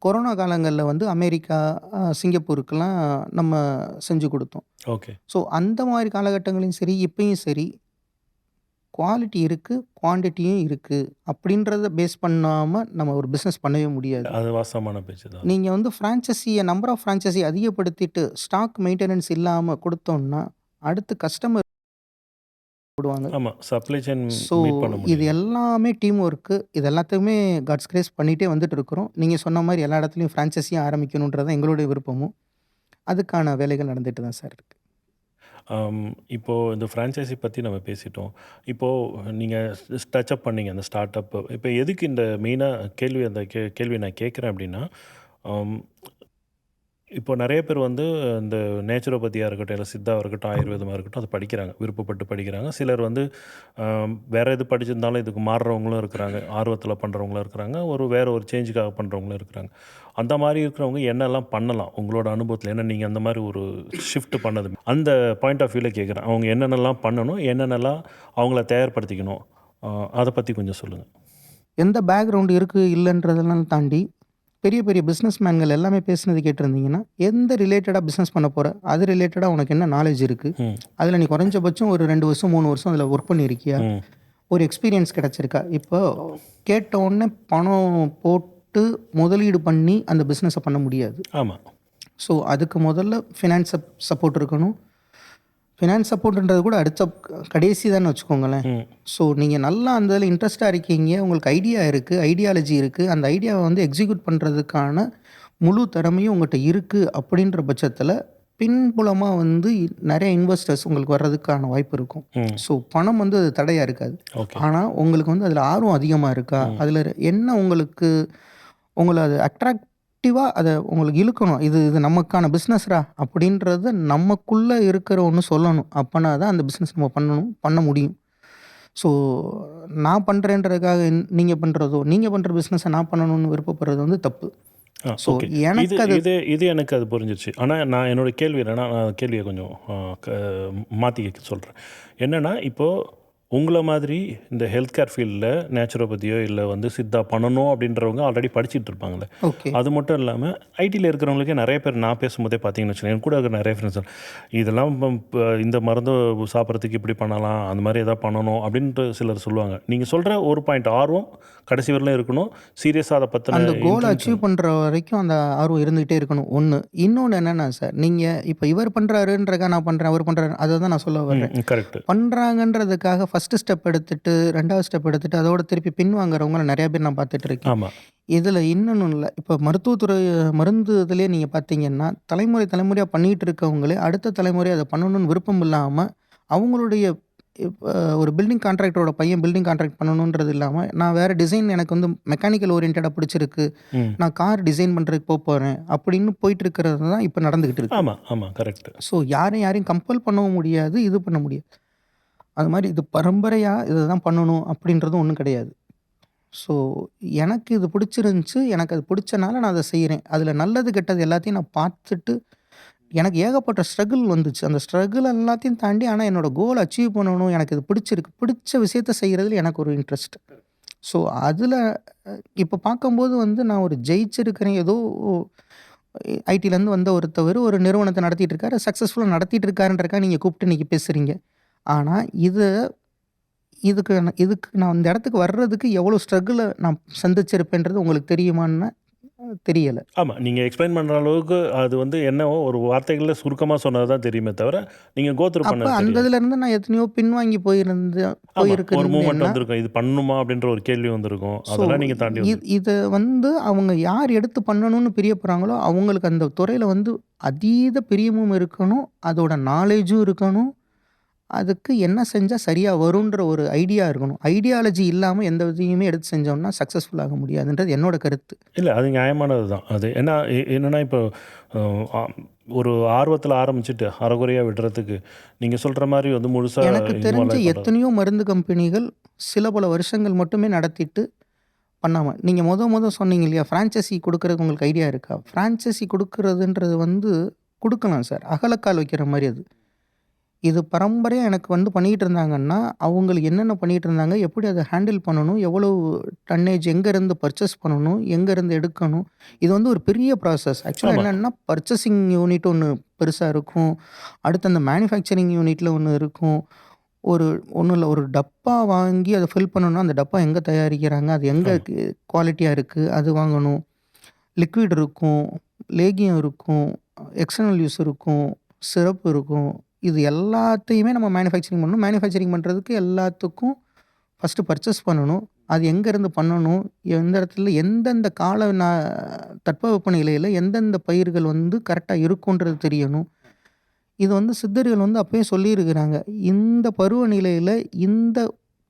கொரோனா காலங்கள்ல வந்து அமெரிக்கா, சிங்கப்பூருக்குலாம் நம்ம செஞ்சு குடுத்தோம். ஓகே. ஸோ அந்த மாரி காலகட்டங்களையும் சரி, இப்பயும் சரி, குவாலிட்டி இருக்கு, குவான்டிட்டியும் இருக்கு. அப்படின்றத பேஸ் பண்ணாம நம்ம ஒரு பிசினஸ் பண்ணவே முடியாது. அது வாஸ்தவமான பேச்சு தான். நீங்க வந்து நம்பர் ஆஃப் ஃப்ரான்சைஸி அதிகப்படுத்திட்டு, ஸ்டாக் மெயின்டனன்ஸ் இல்லாம குடுத்தோம்னா, அடுத்து கஸ்டமர் போடுவாங்க. ஆமா. சப்ளை செயின் ஸோ மீட் பண்ண இது முடியாது. எல்லாமே டீம் ஒர்க்கு. இது எல்லாத்தையுமே காட்ஸ் கிரேஸ் பண்ணிட்டே வந்துட்டு இருக்கிறோம். நீங்க சொன்ன மாரி எல்லா இடத்துலயும் ஃப்ரான்சைஸியும் ஆரம்பிக்கணுன்றது தான் எங்களுடைய விருப்பமும். அதுக்கான வேலைகள் நடந்துட்டு தான் சார் இருக்கு. ஆம், இப்போ இந்த ஃப்ரான்ச்சைஸி பத்தி நம்ம பேசிட்டோம். இப்போ நீங்க டச் அப் பண்ணீங்க அந்த ஸ்டார்ட் அப். இப்போ எதுக்கு இந்த மெயினா கேள்விய நான் கேட்குறேன் அப்படின்னா, அம் இப்போ நெறைய பேர் வந்து இந்த நேச்சுரோபதியா இருக்கட்டும், இல்ல சித்தாவா இருக்கட்டும், ஆயுர்வேதமா இருக்கட்டும், அத படிக்கிறாங்க. விருப்பப்பட்டு படிக்கிறாங்க. சிலர் வந்து வேற எது படிச்சிருந்தாலும் இதுக்கு மாறுறவங்களும் இருக்கிறாங்க. ஆர்வத்தில பண்ணுறவங்களும் இருக்கிறாங்க. வேற ஒரு சேஞ்சுக்காக பண்ணுறவங்களும் இருக்கிறாங்க. அந்த மாரி இருக்கிறவங்க என்னெல்லாம் பண்ணலாம்? உங்களோட அனுபவத்தில. ஏன்னா நீங்க அந்த மாரி ஒரு ஷிஃப்ட் பண்ணது. அந்த பாயிண்ட் ஆஃப் வியூல கேட்குறேன். அவங்க என்னென்னலாம் பண்ணணும்? என்னென்னலாம் அவங்கள தயார்படுத்திக்கணும்? அ அத பத்தி கொஞ்சம் சொல்லுங்க. எந்த பேக்கிரவுண்ட் இருக்கு, இல்லன்றதெல்லாம் தாண்டி, பெரிய பெரிய பிசினஸ் மேன்கள் எல்லாமே பேசினது கேட்டிருந்தீங்கன்னா, எந்த ரிலேட்டடா பிசினஸ் பண்ண போற? அது ரிலேட்டடா உனக்கு என்ன நாலேட்ஜ் இருக்கு? ம். அதில நீ குறைஞ்சபட்சம் ஒரு 2 வருஷம், 3 வருஷம் அதில ஒர்க் பண்ணியிருக்கியா? ம். ஒரு எக்ஸ்பீரியன்ஸ் கிடைச்சிருக்கா? இப்போ கேட்ட உடனே பணம் போட்டு முதலீடு பண்ணி அந்த பிசினஸ பண்ண முடியாது. ஆமா. ஸோ அதுக்கு முதல்ல ஃபினான்ஸ் சப்போர்ட் இருக்கணும். ஃபினான்ஸ் சப்போர்ட்ன்றது கூட அடுத்த கடைசி தான்னு வச்சுக்கோங்களேன். ம். ஸோ நீங்க நல்லா அந்த இதில இன்ட்ரெஸ்ட்டா இருக்கீங்க. உங்களுக்கு ஐடியா இருக்கு, ஐடியாலஜி இருக்கு. அந்த ஐடியாவ வந்து எக்ஸிக்யூட் பண்றதுக்கான முழு திறமையும் உங்கட்ட இருக்கு அப்படின்ற பட்சத்தில, பின்புலமா வந்து நெறைய இன்வெஸ்டர்ஸ் உங்களுக்கு வர்றதுக்கான வாய்ப்பு இருக்கும். ம். ஸோ பணம் வந்து அது தடையா இருக்காது. ஓகே. ஆனா உங்களுக்கு வந்து அதில ஆர்வம் அதிகமா இருக்கா? ம். அதில என்ன உங்களுக்கு உங்கள அது அட்ராக்டிவா அத உங்களுக்கு இழுக்கணும். இது இது நமக்கான பிசினஸ்ரா அப்படின்றது நமக்குள்ள இருக்கிற ஒண்ணு சொல்லணும். அப்பனா தான் அந்த பிசினஸ் நம்ம பண்ணணும், பண்ண முடியும். ஸோ நான் பண்றேன்றதுக்காக நீங்க பண்றதோ, நீங்க பண்ற பிசினஸ நான் பண்ணணும்னு விருப்பப்படுறது வந்து தப்பு. So okay. இது எனக்கு அது இது இது எனக்கு அது புரிஞ்சிருச்சு. ஆனா நான் என்னோட கேள்வி என்னன்னா, நான் கேள்விய கொஞ்சம் மாத்தி கேட்க சொல்றேன். என்னன்னா, இப்போ உங்கள மாதிரி இந்த ஹெல்த் கேர் ஃபீல்டில நேச்சுரோபதியோ இல்ல வந்து சித்தா பண்ணணும் அப்படின்றவங்க ஆல்ரெடி படிச்சுட்டு இருப்பாங்கல்ல. ஓகே. அது மட்டும் இல்லாம ஐடில இருக்கிறவங்களுக்கே நெறைய பேர் நான் பேசும்போதே பார்த்தீங்கன்னு வச்சுக்கோங்க, என் கூட இருக்கிற நெறைய ஃப்ரெண்ட்ஸ் இதெல்லாம் இந்த மருந்து சாப்பிட்றதுக்கு இப்படி பண்ணலாம், அந்த மாரி எதாவது பண்ணணும் அப்படின்ட்டு சிலர் சொல்லுவாங்க. நீங்க சொல்ற ஒரு பாயிண்ட் ஆர்வம் கடைசி வரையிலும் இருக்கணும். சீரியஸா அத பத்தின அந்த கோல இன்டென்ஷன். அச்சீவ் பண்ற வரைக்கும் அந்த ஆர்வம் இருந்துகிட்டே இருக்கணும். 1. இன்னொன்னு என்னன்னா சார், நீங்க இப்ப இவர் பண்றாருன்றதுக்காக நான் பண்றேன், அவர் பண்றாரு அத தான் நான் சொல்ல வர்றேன். கரெக்ட். பண்றாங்கன்றதுக்காக ஃபர்ஸ்ட் ஸ்டெப் எடுத்துட்டு, 2வது ஸ்டெப் எடுத்துட்டு, அதோட திருப்பி பின்வாங்குறவங்கள நெறைய பேர் நான் பார்த்துட்டு இருக்கேன். ஆமா. இதில இன்னொன்னு இல்ல. இப்ப மருத்துவத்துறை மருந்து இதிலயே நீங்க பார்த்தீங்கன்னா, தலைமுறை தலைமுறையா பண்ணிட்டு இருக்கவங்களே, அடுத்த தலைமுறை அத பண்ணணும்னு விருப்பம் இல்லாம, அவங்களுடைய இப்ப ஒரு பில்டிங் கான்ட்ராக்டரோட பையன் பில்டிங் கான்ட்ராக்ட் பண்ணணுன்றது இல்லாம, நான் வேற டிசைன் எனக்கு வந்து மெக்கானிக்கல் ஓரியன்டடா பிடிச்சிருக்கு. ம். நான் கார் டிசைன் பண்றதுக்கு போறேன். அப்படின்னு போயிட்டு இருக்கிறது தான் இப்ப நடந்துகிட்டு இருக்கு. ஆமா, ஆமா. கரெக்ட். ஸோ யாரையும் கம்பல் பண்ணவும் முடியாது. இது பண்ண முடியாது. அது மாரி இது பரம்பரையா இதுதான் பண்ணணும் அப்படின்றதும் ஒண்ணும் கிடையாது. ஸோ எனக்கு இது பிடிச்சிருந்துச்சு. எனக்கு அது பிடிச்சனால நான் அத செய்றேன். அதில நல்லது, கெட்டது எல்லாத்தையும் நான் பார்த்துட்டு, எனக்கு ஏகப்பட்ட ஸ்ட்ரகிள் வந்துச்சு. அந்த ஸ்ட்ரகிள் எல்லாத்தையும் தாண்டி ஆனா என்னோட கோல் அச்சீவ் பண்ணணும். எனக்கு இது பிடிச்சிருக்கு. பிடிச்ச விஷயத்த செய்றதுல எனக்கு ஒரு இன்ட்ரெஸ்ட். ஸோ அதில இப்போ பார்க்கும்போது வந்து நான் ஒரு ஜெயிச்சிருக்கிறேன். ஏதோ ஐடிலேருந்து வந்த ஒருத்தவரு ஒரு நிறுவனத்த நடத்திட்டு இருக்காரு. சக்சஸ்ஃபுல்லா நடத்திட்டு இருக்காருன்றதுக்காக நீங்க கூப்பிட்டு இன்னைக்கு பேசுறீங்க. ஆனா இதுக்கு நான் அந்த இடத்துக்கு வர்றதுக்கு எவ்வளோ ஸ்ட்ரகுல நான் சந்திச்சிருப்பேன்றது உங்களுக்கு தெரியுமான்னா, தெரியல. ஆமா. நீங்க எக்ஸ்ப்ளைன் பண்ற அளவுக்கு அது வந்து என்னவோ ஒரு வார்த்தைகள்ல சுருக்கமா சொன்னது தான் தெரியுமே தவிர, நீங்க கோ த்ரூ அப்ப பண்ணது அந்த தெரியாது. இதுலருந்து நான் எத்தனையோ பின்வாங்கி ஆமா. ஒரு மூவ்மெண்ட் போயிருந்திருந்தேன்னா, வந்திருக்கும். இது பண்ணணுமா? அப்படின்ற ஒரு கேள்வி வந்திருக்கும். ஸோ அதெல்லாம் நீங்க தாண்டி இத வந்து அவங்க யார் எடுத்து பண்ணணும்னு பிரியப்படுறாங்களோ, அவங்களுக்கு அந்த துறையில வந்து அதீத பிரியமும் இருக்கணும். அதோட நாலேட்ஜும் இருக்கணும். அதுக்கு என்ன செஞ்சா சரியா வருன்ற ஒரு ஐடியா இருக்கணும். ஐடியாலஜி இல்லாம எந்த இதையுமே எடுத்து செஞ்சோம்னா சக்சஸ்ஃபுல் ஆக முடியாதுன்றது என்னோட கருத்து. இல்ல அது நியாயமானது தான். அது ஏன்னா என்னன்னா இப்போ அ ஆ ஒரு ஆர்வத்தில ஆரம்பிச்சுட்டு அரைகுறையா விடுறதுக்கு, நீங்க சொல்ற மாரி வந்து முழுசா எனக்கு தெரிஞ்ச இன்வால்வ் ஆயி பண்றது. எத்தனையோ மருந்து கம்பெனிகள் சில பல வருஷங்கள் மட்டுமே நடத்திட்டு பண்ணாம. நீங்க சொன்னீங்க இல்லையா? ஃப்ரான்சைசி குடுக்குறதுக்கு உங்களுக்கு ஐடியா இருக்கா? ஃப்ரான்சைசி குடுக்குறதுன்றது வந்து குடுக்கலாம் சார். அகலக்கால் வைக்கிற மாரி அது. இது பரம்பரையா எனக்கு வந்து பண்ணிக்கிட்டு இருந்தாங்கன்னா, அவங்களுக்கு என்னென்ன பண்ணிட்டு இருந்தாங்க? எப்படி அத ஹேண்டில் பண்ணணும்? எவ்வளவு டன்னேஜ் எங்கேருந்து பர்ச்சேஸ் பண்ணணும்? எங்கேருந்து எடுக்கணும்? இது வந்து ஒரு பெரிய ப்ராசஸ். ஆக்சுவலா ஆமா. என்னன்னா, பர்ச்சேசிங் யூனிட் ஒண்ணு பெருசா இருக்கும். அடுத்து அந்த மேனுஃபேக்சரிங் யூனிட்ல ஒண்ணு இருக்கும். ஒரு ஒண்ணும் இல்ல. ஒரு டப்பா வாங்கி அத ஃபில் பண்ணணும்னா, அந்த டப்பா எங்க தயாரிக்கிறாங்க? அது எங்க ஆமா. குவாலிட்டியா இருக்கு? அது வாங்கணும். லிக்விட் இருக்கும். லேகியம் இருக்கும். எக்ஸ்டர்னல் யூஸ் இருக்கும். சிரப் இருக்கும். இது எல்லாத்தையுமே நம்ம மேனுஃபேக்சரிங் பண்ணணும். மேனுஃபேக்சரிங் பண்றதுக்கு எல்லாத்துக்கும் ஃபர்ஸ்ட்டு பர்ச்சேஸ் பண்ணணும். அது எங்கேருந்து பண்ணணும்? எந்த இடத்துல எந்தெந்த தட்பவெப்ப நிலையில எந்தெந்த பயிர்கள் வந்து கரெக்ட்டா இருக்குன்றது தெரியணும். இது வந்து சித்தர்கள் வந்து அப்பயே சொல்லியிருக்கிறாங்க. இந்த பருவநிலையில, இந்த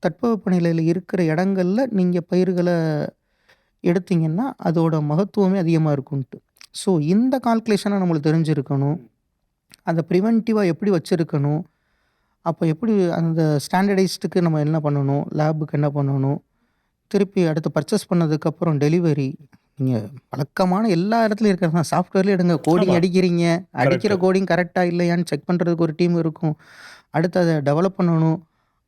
தட்பவெப்ப நிலையில இருக்கிற இடங்கள்ல நீங்க பயிர்கள எடுத்தீங்கன்னா, அதோட மகத்துவமே அதிகமா இருக்குன்ட்டு. ஸோ இந்த கால்குலேஷன நம்மளுக்கு தெரிஞ்சிருக்கணும். அத பிரிவென்டிவா எப்படி வச்சிருக்கணும்? அப்ப எப்படி அந்த ஸ்டாண்டர்டைஸ்டுக்கு நம்ம என்ன பண்ணணும்? லேபுக்கு என்ன பண்ணணும்? திருப்பி அடுத்து பர்ச்சேஸ் பண்ணதுக்கப்புறம் டெலிவரி. நீங்க வழக்கமான எல்லா இடத்துலயும் இருக்கிறது தான். சாஃப்ட்வேர்லயே எடுங்க. கோடிங் ஆமா. அடிக்கிறீங்க. அடிக்கிற கரெக்ட்டு. கோடிங் கரெக்ட்டா இல்லையான்னு செக் பண்றதுக்கு ஒரு டீம் இருக்கும். அடுத்து அத டெவலப் பண்ணணும்.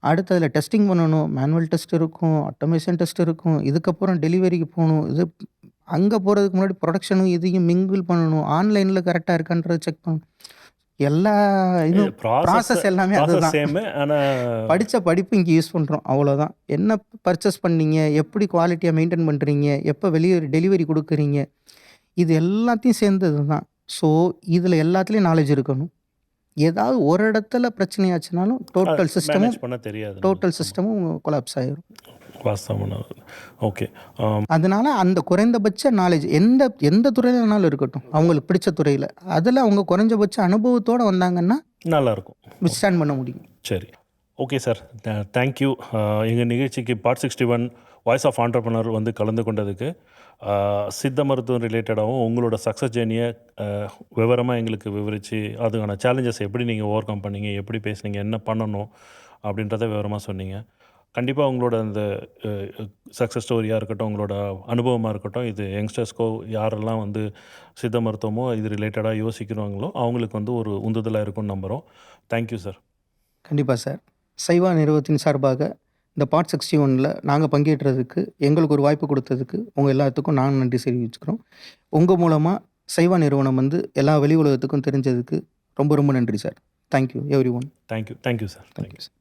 அடுத்து அதில டெஸ்டிங் பண்ணணும். மேனுவல் டெஸ்ட் இருக்கும். ஆட்டோமேஷன் டெஸ்ட் இருக்கும். இதுக்கப்புறம் டெலிவரிக்கு போணும். அங்க போறதுக்கு முன்னாடி புரொடக்ஷனும் இதையும் மிங்கிள் பண்ணணும். ஆன்லைன்ல கரெக்ட்டா இருக்கான்றத செக் பண்ணணும். எல்லா இதுவும் ப்ராசஸ் எல்லாமே ப்ராசஸ் அதுதான். சேமு. ஆனா படிச்ச படிப்பு இங்க யூஸ் பண்றோம். அவ்வளோதான். என்ன பர்ச்சேஸ் பண்ணீங்க? எப்படி குவாலிட்டியா மெயின்டெயின் பண்றீங்க? எப்ப வெளிய டெலிவரி குடுக்குறீங்க? இது எல்லாத்தையும் சேர்ந்தது தான். ஸோ, இதில எல்லாத்துலயும் நாலேட்ஜ் இருக்கணும். ஏதாவது ஒரு இடத்துல பிரச்சனையாச்சுனாலும் மேனேஜ் பண்ண தெரியாது டோட்டல் நம்மளுக்கு. ஆமா. சிஸ்டமும் கொலாப்ஸ் ஆயிரும். வாஸ்தவமானது. ஓகே. அதனால அந்த குறைந்தபட்ச நாலேட்ஜ் எந்த எந்த துறையில வேணாலும் இருக்கட்டும். அவங்களுக்கு பிடிச்ச துறையில. அதில அவங்க குறைஞ்சபட்ச அனுபவத்தோட வந்தாங்கன்னா, நல்லாயிருக்கும். வித்ஸ்டாண்ட் பண்ண முடியும். சரி. Okay sir. Thank you. எங்கள் நிகழ்ச்சிக்கு பார்ட் 61 வாய்ஸ் ஆஃப் ஆண்டர்ப்ரனர் வந்து கலந்து கொண்டதுக்கு, சித்த மருத்துவம் ரிலேட்டடாகவும் உங்களோட சக்ஸஸ் ஜேர்னியை விவரமா எங்களுக்கு விவரித்து, அதுக்கான சேலஞ்சஸ் எப்படி நீங்கள் ஓவர் கம் பண்ணீங்க, எப்படி பேசுனீங்க, என்ன பண்ணணும் அப்படின்றத விவரமா சொன்னீங்க. கண்டிப்பாக உங்களோட அந்த சக்ஸஸ் ஸ்டோரியாக இருக்கட்டும், உங்களோட அனுபவமாக இருக்கட்டும், இது யங்ஸ்டர்ஸ்க்கோ யாரெல்லாம் வந்து சித்த மருத்துவமோ இது ரிலேட்டடாக யோசிக்கிறாங்களோ அவங்களுக்கு வந்து ஒரு உந்துதலாக இருக்கும்னு நம்புகிறோம். Thank you sir. கண்டிப்பா சார். சைவா நிறுவனத்தின் சார்பாக இந்த பார்ட் 61ல நாங்க பங்கேற்றதுக்கு, எங்களுக்கு ஒரு வாய்ப்பு குடுத்ததுக்கு, உங்க எல்லாத்துக்கும் நான் நன்றி தெரிவிச்சுக்கிறோம். உங்க மூலமா சைவா நிறுவனம் வந்து எல்லா வெளி உலகத்துக்கும் தெரிஞ்சதுக்கு ரொம்ப ரொம்ப நன்றி sir. Thank you everyone. Thank you sir. Thank you sir.